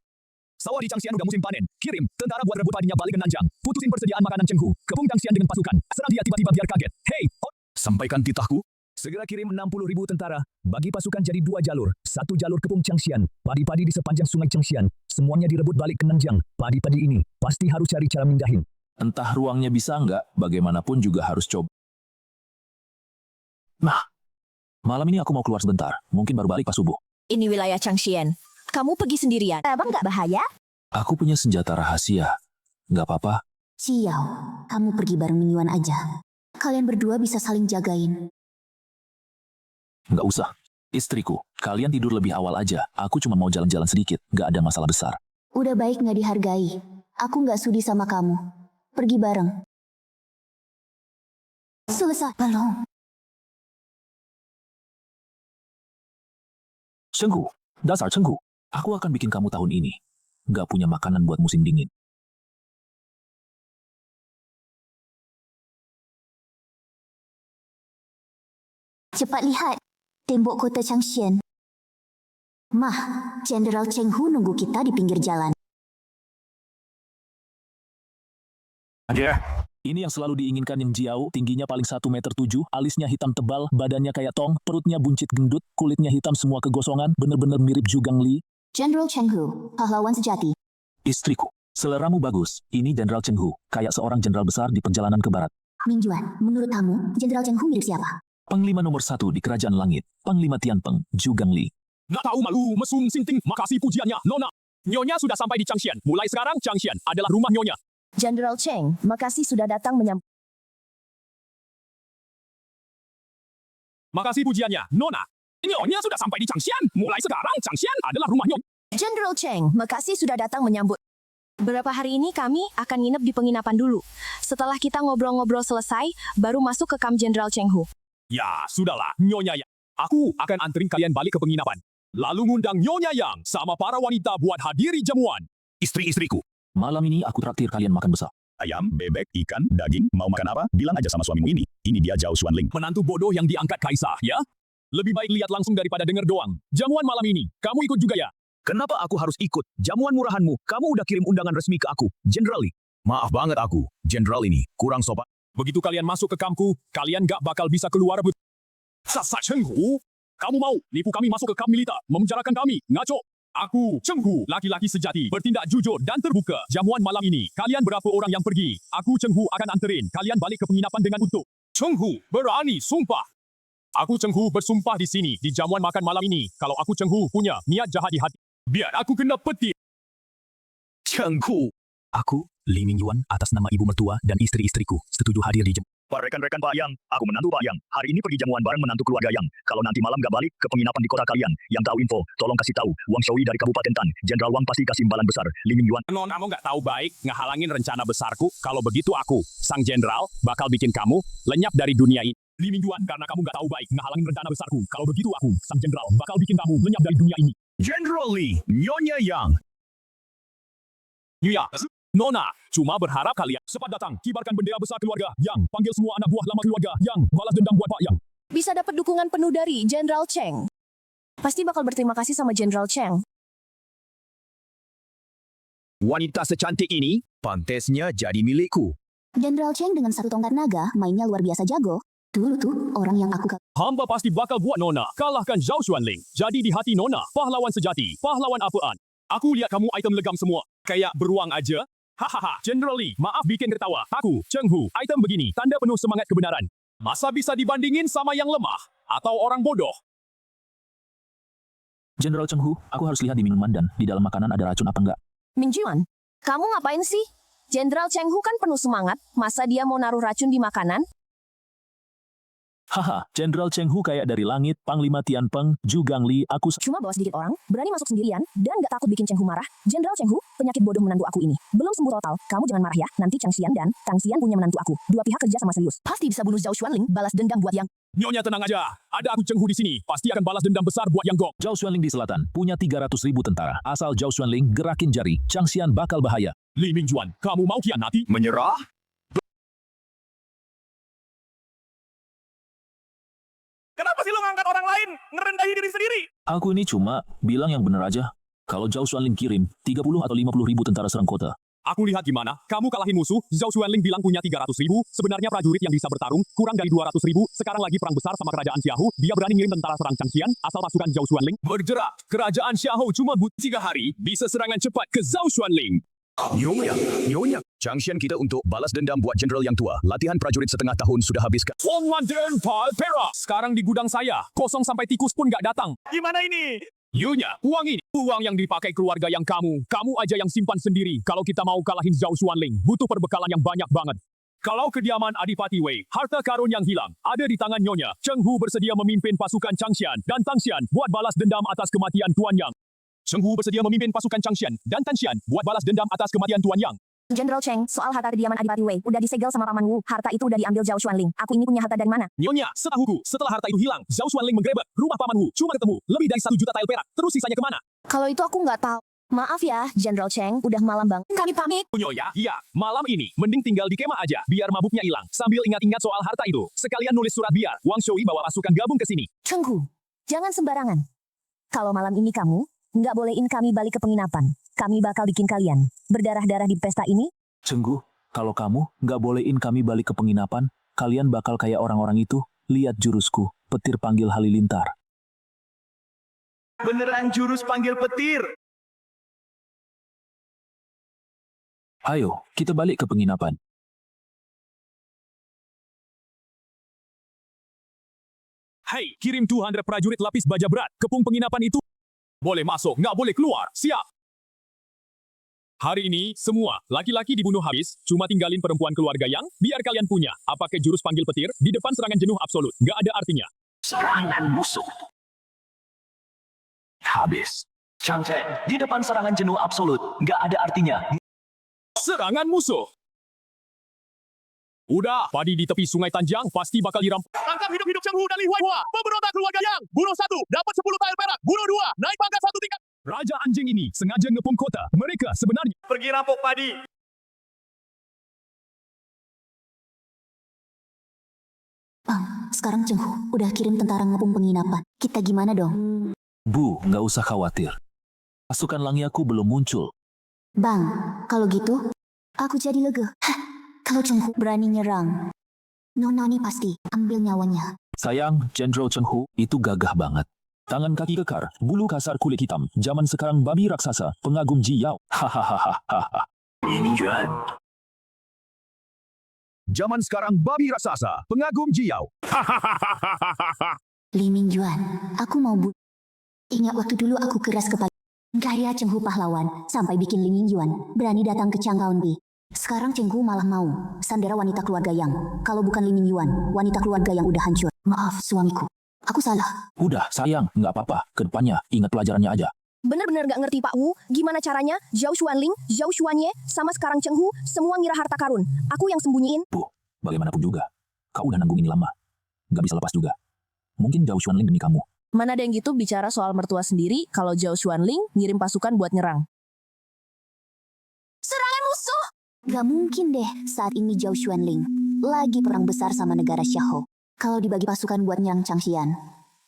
Sawah di Changxian udah musim panen. Kirim, tentara buat rebut padinya balik ke Nanjang. Putusin persediaan makanan Cheng Hu. Kepung Changxian dengan pasukan. Serang dia tiba-tiba biar kaget. Hei, sampaikan titahku. Segera kirim 60.000 tentara. Bagi pasukan jadi 2 jalur. 1 jalur kepung Changxian. Padi-padi di sepanjang sungai Changxian. Semuanya direbut balik ke Nanjang. Padi-padi ini pasti harus cari cara mindahin. Entah ruangnya bisa nggak, bagaimanapun juga harus coba. Nah, malam ini aku mau keluar sebentar. Mungkin baru balik pas subuh. Ini wilayah Changxian. Kamu pergi sendirian. Abang nggak bahaya? Aku punya senjata rahasia. Nggak apa-apa. Ciao, kamu pergi bareng Ming Yuan aja. Kalian berdua bisa saling jagain. Nggak usah. Istriku, kalian tidur lebih awal aja. Aku cuma mau jalan-jalan sedikit. Nggak ada masalah besar. Udah baik nggak dihargai. Aku nggak sudi sama kamu. Pergi bareng. Selesai, belum? Cheng Hu, dasar Cheng Hu. Aku akan bikin kamu tahun ini. Nggak punya makanan buat musim dingin. Cepat lihat. Tembok kota Changxian. Mah, Jenderal Cheng Hu nunggu kita di pinggir jalan. Ini yang selalu diinginkan Yang Jiao, tingginya paling 1,7 meter, alisnya hitam tebal, badannya kayak tong, perutnya buncit gendut, kulitnya hitam semua kegosongan, bener-bener mirip Zhugang Li. Jenderal Cheng Hu, pahlawan sejati. Istriku, seleramu bagus. Ini Jenderal Cheng Hu, kayak seorang jenderal besar di perjalanan ke barat. Ming Yuan, menurut kamu, Jenderal Cheng Hu mirip siapa? Panglima nomor 1 di Kerajaan Langit, Panglima Tianpeng, Zhugang Li. Nggak tahu malu, mesum sinting, makasih pujiannya, Nona. Nyonya sudah sampai di Changxian. Mulai sekarang Changxian adalah rumah Nyonya. Jenderal Cheng, makasih sudah datang menyambut. Makasih pujiannya, Nona. Nyonya sudah sampai di Changxian. Mulai sekarang Changxian adalah rumah Nyonya. Jenderal Cheng, makasih sudah datang menyambut. Beberapa hari ini kami akan nginep di penginapan dulu. Setelah kita ngobrol-ngobrol selesai, baru masuk ke kamp Jenderal Cheng Hu. Ya, sudahlah, Nyonya Yang. Aku akan anterin kalian balik ke penginapan. Lalu ngundang Nyonya Yang sama para wanita buat hadiri jamuan. Istri-istriku. Malam ini aku traktir kalian makan besar. Ayam, bebek, ikan, daging, mau makan apa? Bilang aja sama suamimu ini. Ini dia Zhao Xuanling. Menantu bodoh yang diangkat kaisar, ya? Lebih baik lihat langsung daripada dengar doang. Jamuan malam ini, kamu ikut juga ya? Kenapa aku harus ikut? Jamuan murahanmu, kamu udah kirim undangan resmi ke aku. Jenderal Li. Maaf banget aku, Jenderal ini kurang sopan. Begitu kalian masuk ke kampku, kalian gak bakal bisa keluar. Sasa Cheng Hu, kamu mau nipu kami masuk ke kamp militer, memenjarakan kami, ngaco. Aku, Cheng Hu, laki-laki sejati, bertindak jujur dan terbuka. Jamuan malam ini, kalian berapa orang yang pergi? Aku, Cheng Hu, akan anterin kalian balik ke penginapan dengan untuk. Cheng Hu, berani sumpah. Aku, Cheng Hu, bersumpah di sini, di jamuan makan malam ini, kalau aku, Cheng Hu, punya niat jahat di hati. Biar aku kena petir. Cheng Hu. Aku, Li Ming Yuan, atas nama ibu mertua dan istri-istriku, setuju hadir di Pak rekan-rekan Pak Yang, aku menantu Pak Yang. Hari ini pergi jamuan bareng menantu keluarga Yang. Kalau nanti malam gak balik ke penginapan di kota kalian, yang tahu info, tolong kasih tahu. Wang Xiaoyi dari Kabupaten Tan, Jenderal Wang pasti kasih imbalan besar. Li Ming Yuan. Nona kamu gak tahu baik ngehalangin rencana besarku. Kalau begitu aku, sang jenderal, bakal bikin kamu lenyap dari dunia ini. Li Ming Yuan, karena kamu gak tahu baik ngehalangin rencana besarku. Kalau begitu aku, sang jenderal, bakal bikin kamu lenyap dari dunia ini. Jenderal Li, Nyonya Yang. Nyonya, Nona, cuma berharap kalian cepat datang, kibarkan bendera besar keluarga Yang, panggil semua anak buah lama keluarga Yang, balas dendam buat Pak Yang. Bisa dapat dukungan penuh dari Jenderal Cheng. Pasti bakal berterima kasih sama Jenderal Cheng. Wanita secantik ini, pantesnya jadi milikku. Jenderal Cheng dengan satu tongkat naga, mainnya luar biasa jago. Dulu tuh, orang yang aku Hamba pasti bakal buat Nona kalahkan Zhao Xuanling. Jadi di hati Nona, pahlawan sejati, pahlawan apaan. Aku lihat kamu item legam semua, kayak beruang aja. Hahaha, General Li, maaf bikin ketawa. Aku, Cheng Hu, item begini, tanda penuh semangat kebenaran. Masa bisa dibandingin sama yang lemah? Atau orang bodoh? Jenderal Cheng Hu, aku harus lihat di minuman dan di dalam makanan ada racun apa enggak. Mingjuan, kamu ngapain sih? Jenderal Cheng Hu kan penuh semangat, masa dia mau naruh racun di makanan? Haha, Jenderal Cheng Hu kayak dari langit, Panglima Tian Peng, Zhu Gangli, aku... Cuma bawa sedikit orang, berani masuk sendirian, dan gak takut bikin Cheng Hu marah. Jenderal Cheng Hu, penyakit bodoh menantu aku ini. Belum sembuh total, kamu jangan marah ya, nanti Chang Xian dan Kang Xian punya menantu aku. Dua pihak kerja sama serius. Pasti bisa bunuh Zhao Xuanling, balas dendam buat yang... Nyonya tenang aja. Ada aku Cheng Hu di sini. Pasti akan balas dendam besar buat Yang Gong. Zhao Xuanling di selatan, punya 300.000 tentara. Asal Zhao Xuanling gerakin jari, Chang Xian bakal bahaya. Li Mingjuan, kamu mau kianati? Menyerah? Kenapa sih lo ngangkat orang lain? Ngerendahi diri sendiri? Aku ini cuma bilang yang bener aja. Kalau Zhao Xuanling kirim 30 atau 50.000 tentara serang kota. Aku lihat gimana. Kamu kalahin musuh. Zhao Xuanling bilang punya 300.000. Sebenarnya prajurit yang bisa bertarung kurang dari 200.000. Sekarang lagi perang besar sama kerajaan Xiaohu. Dia berani ngirim tentara serang Chang Xian asal pasukan Zhao Xuanling bergerak. Kerajaan Xiaohu cuma butuh 3 hari bisa serangan cepat ke Zhao Xuanling. Nyonya. Chang Xian kita untuk balas dendam buat jenderal yang tua. Latihan prajurit setengah tahun sudah habiskan. Wong London Pal Perak. Sekarang di gudang saya. Kosong sampai tikus pun gak datang. Gimana ini? Nyonya, uang ini. Uang yang dipakai keluarga yang kamu. Kamu aja yang simpan sendiri. Kalau kita mau kalahin Zhao Xuanling, butuh perbekalan yang banyak banget. Kalau kediaman Adipati Wei, harta karun yang hilang, ada di tangan Nyonya. Cheng Hu bersedia memimpin pasukan Chang Xian dan Tang Xian buat balas dendam atas kematian Tuan Yang. Cheng Hu bersedia memimpin pasukan Chang Xian dan Tan Xian buat balas dendam atas kematian Tuan Yang. Jenderal Cheng, soal harta kediaman Adipati Wei, udah disegel sama Paman Wu. Harta itu udah diambil Zhao Xuanling. Aku ini punya harta dari mana? Nyonya, setahuku, setelah harta itu hilang, Zhao Xuanling menggerebek rumah Paman Wu. Cuma ketemu lebih dari 1 juta tael perak. Terus sisanya kemana? Kalau itu aku nggak tahu. Maaf ya, Jenderal Cheng, udah malam bang. Kami pamit. Nyonya, iya, malam ini mending tinggal di kemah aja, biar mabuknya hilang. Sambil ingat-ingat soal harta itu, sekalian nulis surat biar Wang Shui bawa pasukan gabung ke sini. Cheng Hu, jangan sembarangan. Kalau malam ini kamu nggak bolehin kami balik ke penginapan, kami bakal bikin kalian berdarah-darah di pesta ini. Cheng Hu, kalau kamu nggak bolehin kami balik ke penginapan, kalian bakal kayak orang-orang itu. Lihat jurusku, petir panggil halilintar. Beneran jurus panggil petir. Ayo, kita balik ke penginapan. Hei, kirim 200 prajurit lapis baja berat ke penginapan itu. Boleh masuk, nggak boleh keluar. Siap. Hari ini, semua laki-laki dibunuh habis, cuma tinggalin perempuan keluarga yang biar kalian punya. Apa ke jurus panggil petir di depan serangan jenuh absolut. Nggak ada artinya. Serangan musuh. Habis. Chang Chen, di depan serangan jenuh absolut, nggak ada artinya. Serangan musuh. Udah, padi di tepi sungai Tanjang pasti bakal dirampok. Tangkap hidup-hidup Cheng Hu dan Li Huaihua. Pemberontak keluarga Yang. Bunuh 1, dapat 10 tael perak. Bunuh 2, naik pangkat 1 tingkat. Raja anjing ini sengaja ngepung kota. Mereka sebenarnya pergi rampok padi. Bang, sekarang Cheng Hu udah kirim tentara ngepung penginapan. Kita gimana dong? Bu, nggak usah khawatir. Pasukan Langyaku belum muncul. Bang, kalau gitu, aku jadi lega. Hah, kalau Cheng Hu berani nyerang, Nona nih pasti ambil nyawanya. Sayang, Jenderal Cheng Hu itu gagah banget. Tangan kaki kekar, bulu kasar kulit hitam. Zaman sekarang babi raksasa, pengagum Ji Yao. Hahaha. Ini Yuan. Zaman sekarang babi raksasa, pengagum Jiao. Li Mingjuan, aku mau Ingat waktu dulu aku keras kepala. Karya Cheng Hu pahlawan, sampai bikin Li Mingjuan berani datang ke Chang County. Sekarang Cheng Hu malah mau sandera wanita keluarga Yang. Kalau bukan Li Mingjuan, wanita keluarga Yang udah hancur. Maaf suamiku, aku salah. Udah, sayang, nggak apa-apa. Kedepannya, ingat pelajarannya aja. Bener-bener nggak ngerti Pak Wu, gimana caranya Zhao Xuanling, Zhao Xuanye, sama sekarang Cheng Hu, semua ngira harta karun. Aku yang sembunyiin. Bu, bagaimanapun juga, kau udah nanggung ini lama. Nggak bisa lepas juga. Mungkin Zhao Xuanling demi kamu. Mana ada yang gitu bicara soal mertua sendiri kalau Zhao Xuanling ngirim pasukan buat nyerang. Serangan musuh! Gak mungkin deh saat ini Zhao Xuanling lagi perang besar sama negara Xiaohu. Kalau dibagi pasukan buat nyerang Chang Xian,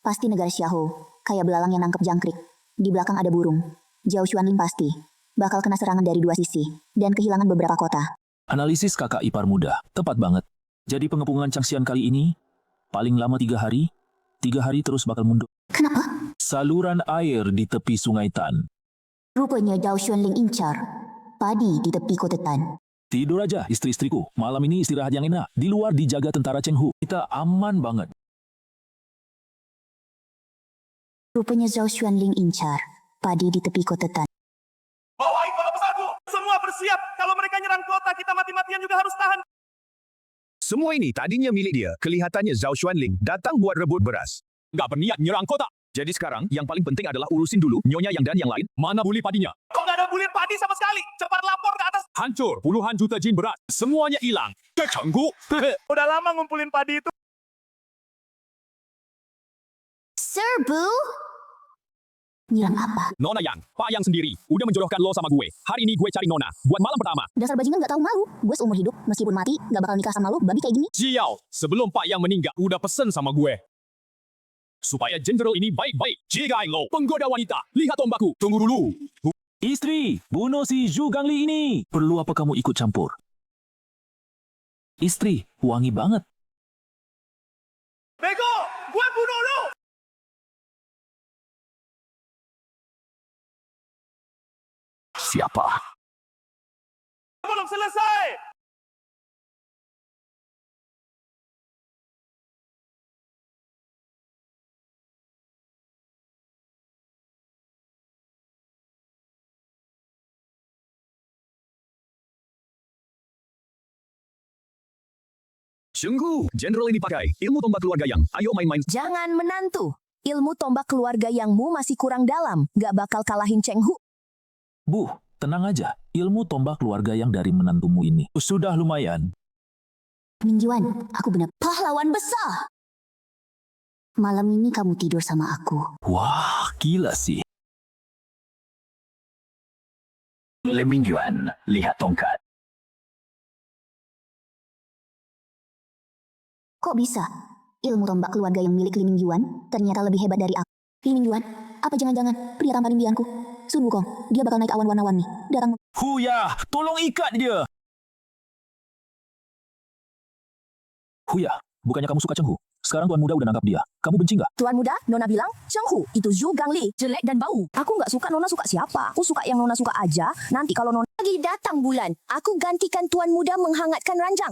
pasti negara Xiaohu kayak belalang yang nangkep jangkrik. Di belakang ada burung. Zhao Xuanling pasti bakal kena serangan dari 2 sisi dan kehilangan beberapa kota. Analisis kakak ipar muda, tepat banget. Jadi pengepungan Chang Xian kali ini, paling lama 3 hari, 3 hari terus bakal mundur. Kenapa? Saluran air di tepi sungai Tan. Rupanya Zhao Xuanling incar padi di tepi kota Tan. Tidur aja istri-istriku, malam ini istirahat yang enak. Di luar dijaga tentara Cheng Hu. Kita aman banget. Rupanya Zhao Xuanling incar padi di tepi kota Tan. Bawahi bola besarku. Semua bersiap. Kalau mereka nyerang kota, kita mati-matian juga harus tahan. Semua ini tadinya milik dia. Kelihatannya Zhao Xuanling datang buat rebut beras. Nggak berniat nyerang kota. Jadi sekarang, yang paling penting adalah urusin dulu Nyonya Yang dan yang lain. Mana buli padinya? Kok nggak ada bulir padi sama sekali? Cepat lapor ke atas. Hancur. Puluhan juta jin beras. Semuanya hilang. Kecenggu. Udah lama ngumpulin padi itu. Serbu? Nyerang apa? Nona Yang, Pak Yang sendiri, udah menjodohkan lo sama gue. Hari ini gue cari Nona, buat malam pertama. Dasar bajingan gak tahu malu. Gue seumur hidup, meskipun mati, gak bakal nikah sama lu, babi kayak gini. Jiao, sebelum Pak Yang meninggal, udah pesen sama gue. Supaya jenderal ini baik-baik. Jigai lo, penggoda wanita. Lihat tombakku. Tunggu dulu. Istri, bunuh si Zhu Gangli ini. Perlu apa kamu ikut campur? Istri, wangi banget. Bego, gue bunuh lo. Siapa? Belum selesai. Sungguh, jenderal ini pakai ilmu tombak keluarga Yang. Ayo main-main. Jangan menantu. Ilmu tombak keluarga Yangmu masih kurang dalam. Gak bakal kalahin Cheng Hu. Bu, tenang aja. Ilmu tombak keluarga Yang dari menantumu ini sudah lumayan. Mingguan, aku benar pahlawan besar. Malam ini kamu tidur sama aku. Wah, gila sih. Lemingguan, lihat tongkat. Kok bisa? Ilmu tombak keluarga yang milik Li Mingyuan ternyata lebih hebat dari aku. Li Mingyuan, apa jangan-jangan pria tampan impianku? Sun Wukong, dia bakal naik awan warna-warni. Datang. Huya, tolong ikat dia. Huya, bukannya kamu suka Cheng Hu? Sekarang Tuan Muda udah nangkap dia. Kamu benci nggak? Tuan muda, Nona bilang, Cheng Hu, itu Zhu Gangli, jelek dan bau. Aku nggak suka Nona suka siapa. Aku suka yang Nona suka aja. Nanti kalau Nona lagi datang bulan, aku gantikan Tuan muda menghangatkan ranjang.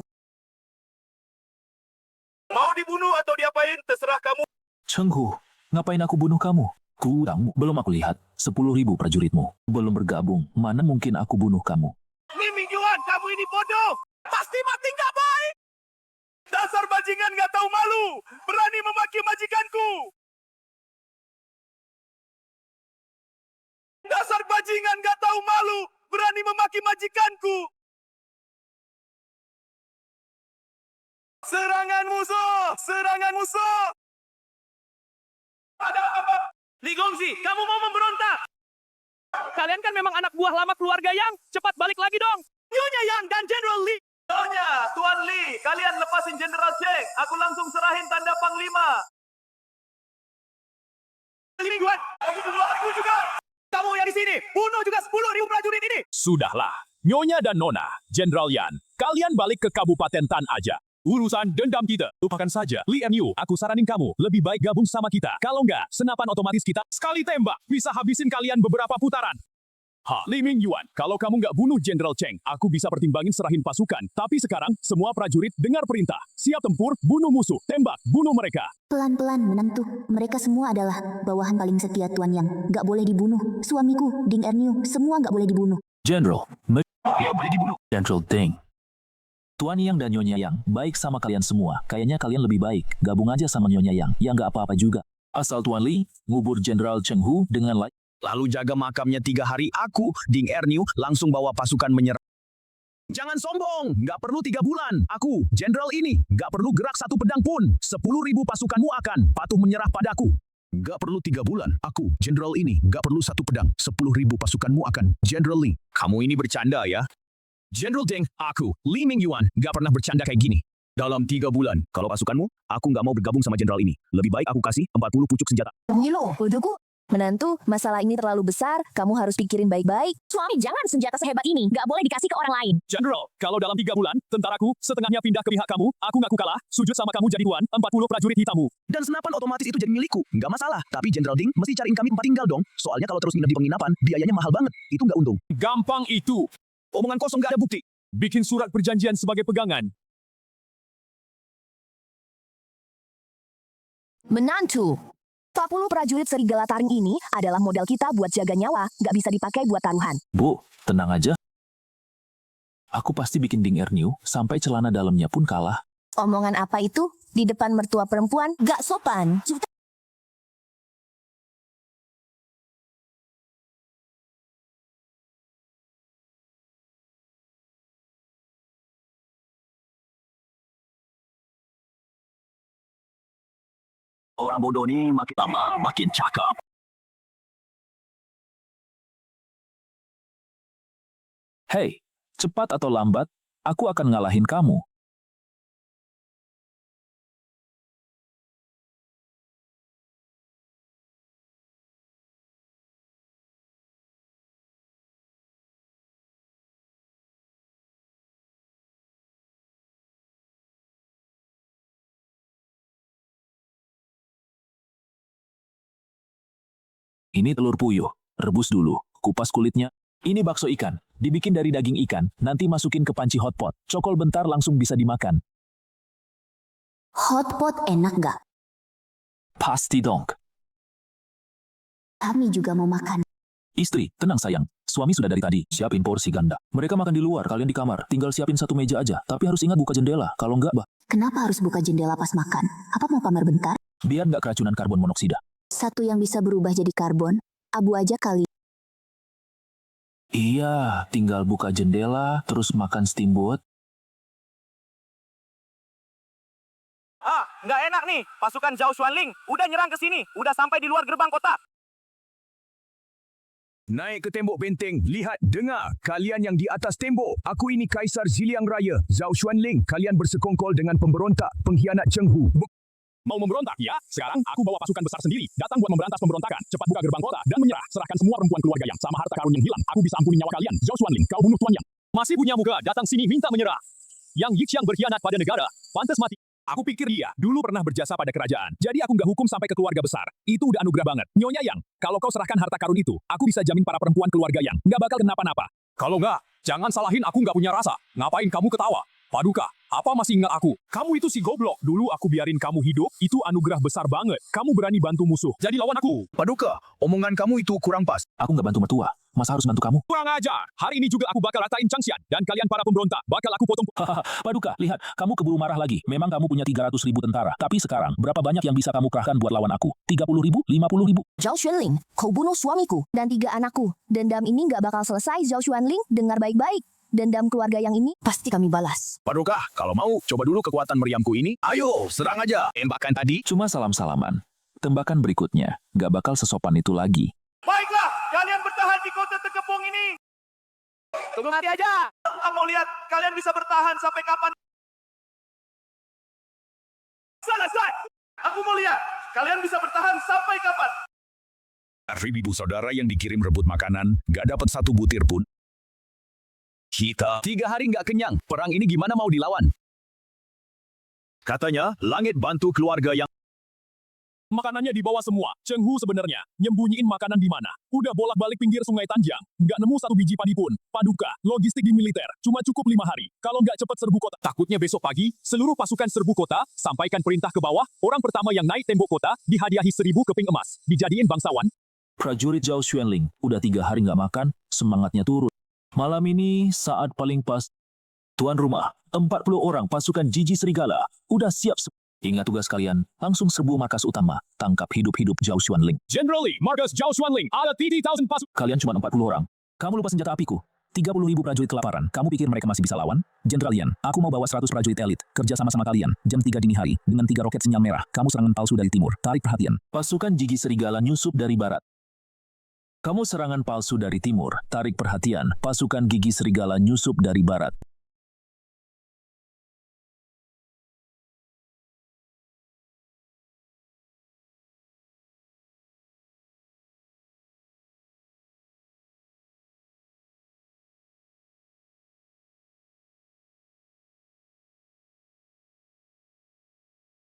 Mau dibunuh atau diapain, terserah kamu. Cheng Hu, ngapain aku bunuh kamu? Kurang, belum aku lihat. 10.000 prajuritmu belum bergabung. Mana mungkin aku bunuh kamu? Li Mingyuan, kamu ini bodoh. Pasti mati nggak baik. Dasar bajingan nggak tahu malu. Berani memaki majikanku. Dasar bajingan nggak tahu malu. Berani memaki majikanku. Serangan musuh! Serangan musuh! Ada apa? Li Gongxi, kamu mau memberontak? Kalian kan memang anak buah lama keluarga Yang. Cepat balik lagi dong. Nyonya Yang dan General Li. Nyonya, Tuan Li, kalian lepasin General Cheng. Aku langsung serahin tanda Panglima. Li Mingyuan, aku bunuh aku juga. Kamu yang di sini, bunuh juga 10.000 prajurit ini. Sudahlah, Nyonya dan Nona, General Yan, kalian balik ke Kabupaten Tan aja. Urusan dendam kita, lupakan saja. Li Mu, aku saranin kamu, lebih baik gabung sama kita. Kalau enggak, senapan otomatis kita sekali tembak, bisa habisin kalian beberapa putaran. Li Mingyuan, kalau kamu nggak bunuh Jenderal Cheng, aku bisa pertimbangin serahin pasukan. Tapi sekarang, semua prajurit dengar perintah. Siap tempur, bunuh musuh, tembak, bunuh mereka. Pelan-pelan menantu. Mereka semua adalah bawahan paling setia Tuan Yang. Gak boleh dibunuh. Suamiku, Ding Erniu, semua gak boleh dibunuh. General, ya boleh dibunuh. General Deng. Tuan Yang dan Nyonya Yang, baik sama kalian semua. Kayaknya kalian lebih baik. Gabung aja sama Nyonya Yang nggak apa-apa juga. Asal Tuan Li, ngubur Jenderal Cheng Hu dengan Lalu jaga makamnya 3 hari, aku, Ding Erniu, langsung bawa pasukan menyerang. Jangan sombong, nggak perlu 3 bulan. Aku, jenderal ini, nggak perlu gerak 1 pedang pun. 10.000 pasukanmu akan patuh menyerah padaku. Nggak perlu 3 bulan. Aku, jenderal ini, nggak perlu 1 pedang. 10.000 pasukanmu akan. Jenderal Li, kamu ini bercanda ya? Jenderal Deng, aku, Li Mingyuan, nggak pernah bercanda kayak gini. Dalam 3 bulan, kalau pasukanmu, aku nggak mau bergabung sama jenderal ini. Lebih baik aku kasih 40 pucuk senjata. Nilo, bodohku. Menantu, masalah ini terlalu besar, kamu harus pikirin baik-baik. Suami, jangan senjata sehebat ini, nggak boleh dikasih ke orang lain. General, kalau dalam 3 bulan, tentaraku setengahnya pindah ke pihak kamu, aku ngaku kalah, sujud sama kamu jadi tuan, 40 prajurit hitammu. Dan senapan otomatis itu jadi milikku. Nggak masalah. Tapi Jenderal Ding mesti cariin kami tempat tinggal dong. Soalnya kalau terus nginep di penginapan, biayanya mahal banget. Itu nggak untung. Gampang itu. Omongan kosong nggak ada bukti. Bikin surat perjanjian sebagai pegangan. Menantu, top prajurit serigala taring ini adalah modal kita buat jaga nyawa, nggak bisa dipakai buat taruhan. Bu, tenang aja. Aku pasti bikin Ding Erniu sampai celana dalamnya pun kalah. Omongan apa itu? Di depan mertua perempuan, gak sopan. Orang bodoh ni makin lama makin cakap. Hei, cepat atau lambat, aku akan ngalahin kamu. Ini telur puyuh, rebus dulu, kupas kulitnya. Ini bakso ikan, dibikin dari daging ikan, nanti masukin ke panci hotpot. Cokol bentar langsung bisa dimakan. Hotpot enak nggak? Pasti dong. Kami juga mau makan. Istri, tenang sayang. Suami sudah dari tadi, siapin porsi ganda. Mereka makan di luar, kalian di kamar. Tinggal siapin satu meja aja. Tapi harus ingat buka jendela, kalau nggak, Kenapa harus buka jendela pas makan? Apa mau pamer bentar? biar nggak keracunan karbon monoksida. Satu yang bisa berubah jadi karbon, abu aja kali. Iya, tinggal buka jendela, terus makan steamboat. Nggak enak nih. Pasukan Zhao Xuanling udah nyerang ke sini. Udah sampai di luar gerbang kota. Naik ke tembok benteng, lihat, dengar. Kalian yang di atas tembok, aku ini Kaisar Ziliang Raya, Zhao Xuanling. Kalian bersekongkol dengan pemberontak, pengkhianat Cheng Hu. Mau memberontak, ya? Sekarang aku bawa pasukan besar sendiri. Datang buat memberantas pemberontakan. Cepat buka gerbang kota dan menyerah. Serahkan semua perempuan keluarga yang sama harta karun yang hilang. Aku bisa ampuni nyawa kalian. Zhao Xuanling, kau bunuh Tuan Yang. Masih punya muka, datang sini minta menyerah. Yang Yixiang berkhianat pada negara, pantas mati. Aku pikir dia dulu pernah berjasa pada kerajaan. Jadi aku nggak hukum sampai ke keluarga besar. Itu udah anugerah banget. Nyonya Yang, kalau kau serahkan harta karun itu, aku bisa jamin para perempuan keluarga Yang nggak bakal kenapa-napa. Kalau nggak, jangan salahin aku nggak punya rasa. Ngapain kamu ketawa? Paduka, apa masih ingat aku? Kamu itu si goblok. Dulu aku biarin kamu hidup, itu anugerah besar banget. Kamu berani bantu musuh. Jadi lawan aku. Paduka, omongan kamu itu kurang pas. Aku nggak bantu mertua, masa harus bantu kamu? Kurang ajar. Hari ini juga aku bakal ratain Changxian. Dan kalian para pemberontak, bakal aku potong. Paduka, lihat, kamu keburu marah lagi. Memang kamu punya 300.000 tentara. Tapi sekarang, berapa banyak yang bisa kamu kerahkan buat lawan aku? 30.000? 50.000? Zhao Xuanling, kau bunuh suamiku dan 3 anakku. Dendam ini nggak bakal selesai, Zhao Xuanling. Dengar baik-baik. Dendam keluarga yang ini pasti kami balas. Paduka, kalau mau, coba dulu kekuatan meriamku ini. Ayo, serang aja. Tembakan tadi. Cuma salam-salaman. Tembakan berikutnya, nggak bakal sesopan itu lagi. Baiklah, kalian bertahan di kota terkepung ini. Tunggu nanti aja. Aku mau lihat kalian bisa bertahan sampai kapan. Selesai. Aku mau lihat kalian bisa bertahan sampai kapan. 1.000 saudara yang dikirim rebut makanan, nggak dapat satu butir pun. Kita 3 hari nggak kenyang. Perang ini gimana mau dilawan? Katanya, langit bantu keluarga Yang. Makanannya dibawa semua. Cheng Hu sebenarnya nyembunyiin makanan di mana? Udah bolak-balik pinggir Sungai Tanjang, nggak nemu satu biji padi pun. Paduka, logistik di militer, cuma cukup 5 hari. Kalau nggak cepat serbu kota. Takutnya besok pagi, seluruh pasukan serbu kota, sampaikan perintah ke bawah, orang pertama yang naik tembok kota, dihadiahi 1.000 keping emas. Dijadiin bangsawan. Prajurit Zhao Xuanling, udah 3 hari nggak makan, semangatnya turun. Malam ini saat paling pas. Tuan rumah, 40 orang pasukan Jiji Serigala, udah siap. Ingat tugas kalian, langsung serbu markas utama, tangkap hidup-hidup Zhao Xuanling. Generally, Marcus Zhao Xuanling, ada 30,000 pasukan. Kalian cuma 40 orang. Kamu lupa senjata apiku. 30.000 prajurit kelaparan. Kamu pikir mereka masih bisa lawan? Jenderal Yan, aku mau bawa 100 prajurit elit. Kerja sama-sama kalian. Jam 3 dini hari. Dengan 3 roket sinyal merah. Kamu serangan palsu dari timur. Tarik perhatian. Pasukan Jiji Serigala nyusup dari barat. Kamu serangan palsu dari timur. Tarik perhatian. Pasukan Gigi Serigala nyusup dari barat.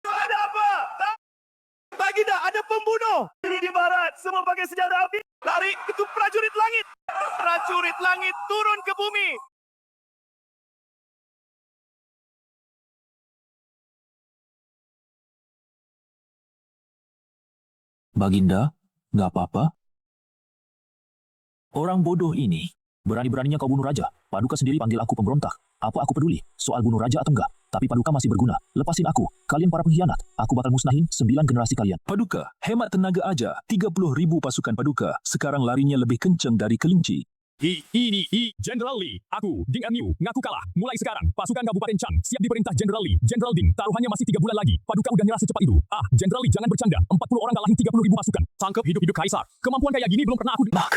Ada apa? Baginda, ada pembunuh. Ini di barat, semua pakai senjata api. Lari, itu prajurit langit. Prajurit langit turun ke bumi. Baginda, nggak apa-apa. Orang bodoh ini, berani-beraninya kau bunuh raja. Paduka sendiri panggil aku pemberontak. Apa aku peduli soal bunuh raja atau enggak? Tapi Paduka masih berguna. Lepasin aku. Kalian para pengkhianat. Aku bakal musnahin 9 generasi kalian. Paduka, hemat tenaga aja. 30.000 pasukan Paduka. Sekarang larinya lebih kenceng dari kelinci. General Lee, aku, Ding Amiu, ngaku kalah. Mulai sekarang, pasukan Kabupaten Chang siap diperintah General Lee. General Ding, taruhannya masih 3 bulan lagi. Paduka udah nyerah secepat itu. General Lee, jangan bercanda. 40 orang ngalahin 30.000 pasukan. Tangkep hidup-hidup Kaisar. Kemampuan kayak gini belum pernah aku... Mak,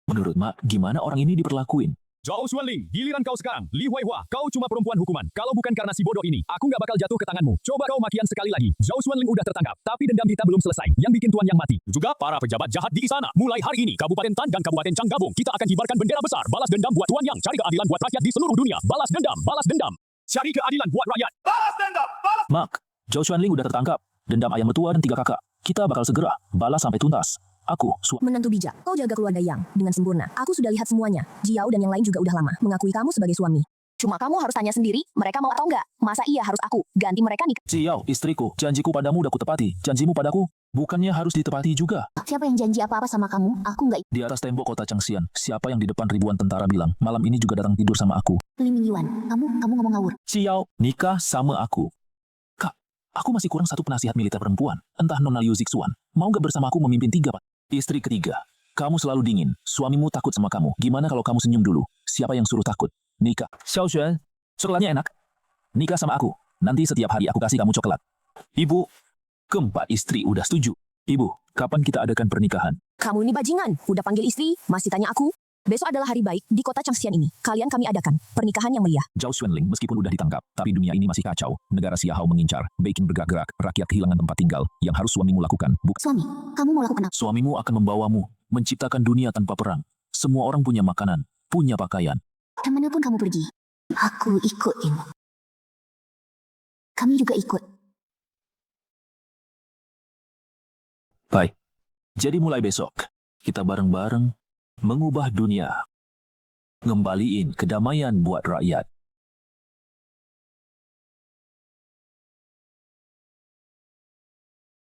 menurut Mak, gimana orang ini diperlakuin? Zhao Xuanling, giliran kau sekarang. Li Huaihua, kau cuma perempuan hukuman. Kalau bukan karena si bodoh ini, aku nggak bakal jatuh ke tanganmu. Coba kau makian sekali lagi. Zhao Xuanling udah tertangkap, tapi dendam kita belum selesai. Yang bikin tuan yang mati. Juga para pejabat jahat di istana. Mulai hari ini, Kabupaten Tan dan Kabupaten Chang gabung. Kita akan kibarkan bendera besar. Balas dendam buat tuan yang. Cari keadilan buat rakyat di seluruh dunia. Balas dendam, balas dendam. Cari keadilan buat rakyat. Balas dendam, balas. Mak, Zhao Xuanling udah tertangkap. Dendam ayam mertua dan 3 kakak. Kita bakal segera balas sampai tuntas. Aku, Menantu bijak, kau jaga keluarga Yang dengan sempurna. Aku sudah lihat semuanya. Jiao dan yang lain juga udah lama mengakui kamu sebagai suami. Cuma kamu harus tanya sendiri, mereka mau atau enggak? Masa iya harus aku ganti mereka nikah? Jiao, istriku, janjiku padamu udah kutepati. Janjimu padaku, bukannya harus ditepati juga. Siapa yang janji apa-apa sama kamu? Aku nggak. Di atas tembok kota Changxian, siapa yang di depan ribuan tentara bilang, malam ini juga datang tidur sama aku. Li Mingyuan, kamu ngomong ngawur. Jiao, nikah sama aku. Kak, aku masih kurang satu penasihat militer perempuan. Entah Nona Liu Zixuan, mau gak bersama aku memimpin 3 pak? Istri ketiga, kamu selalu dingin. Suamimu takut sama kamu. Gimana kalau kamu senyum dulu? Siapa yang suruh takut? Nikah. Xiaoxuan, coklatnya enak. Nikah sama aku. Nanti setiap hari aku kasih kamu coklat. Ibu, keempat istri udah setuju. Ibu, kapan kita adakan pernikahan? Kamu ini bajingan, udah panggil istri, masih tanya aku? Besok adalah hari baik di kota Changxian ini. Kalian kami adakan pernikahan yang meriah. Zhao Xuanling meskipun udah ditangkap, tapi dunia ini masih kacau. Negara Xiahao mengincar, Beijing bergerak-gerak, rakyat kehilangan tempat tinggal. Yang harus suamimu lakukan, Suami, kamu mau lakukan apa? suamimu akan membawamu, menciptakan dunia tanpa perang. Semua orang punya makanan, punya pakaian. Kemanapun kamu pergi, aku ikutin. Kami juga ikut. Baik. Jadi mulai besok, kita bareng-bareng mengubah dunia. Ngembaliin kedamaian buat rakyat.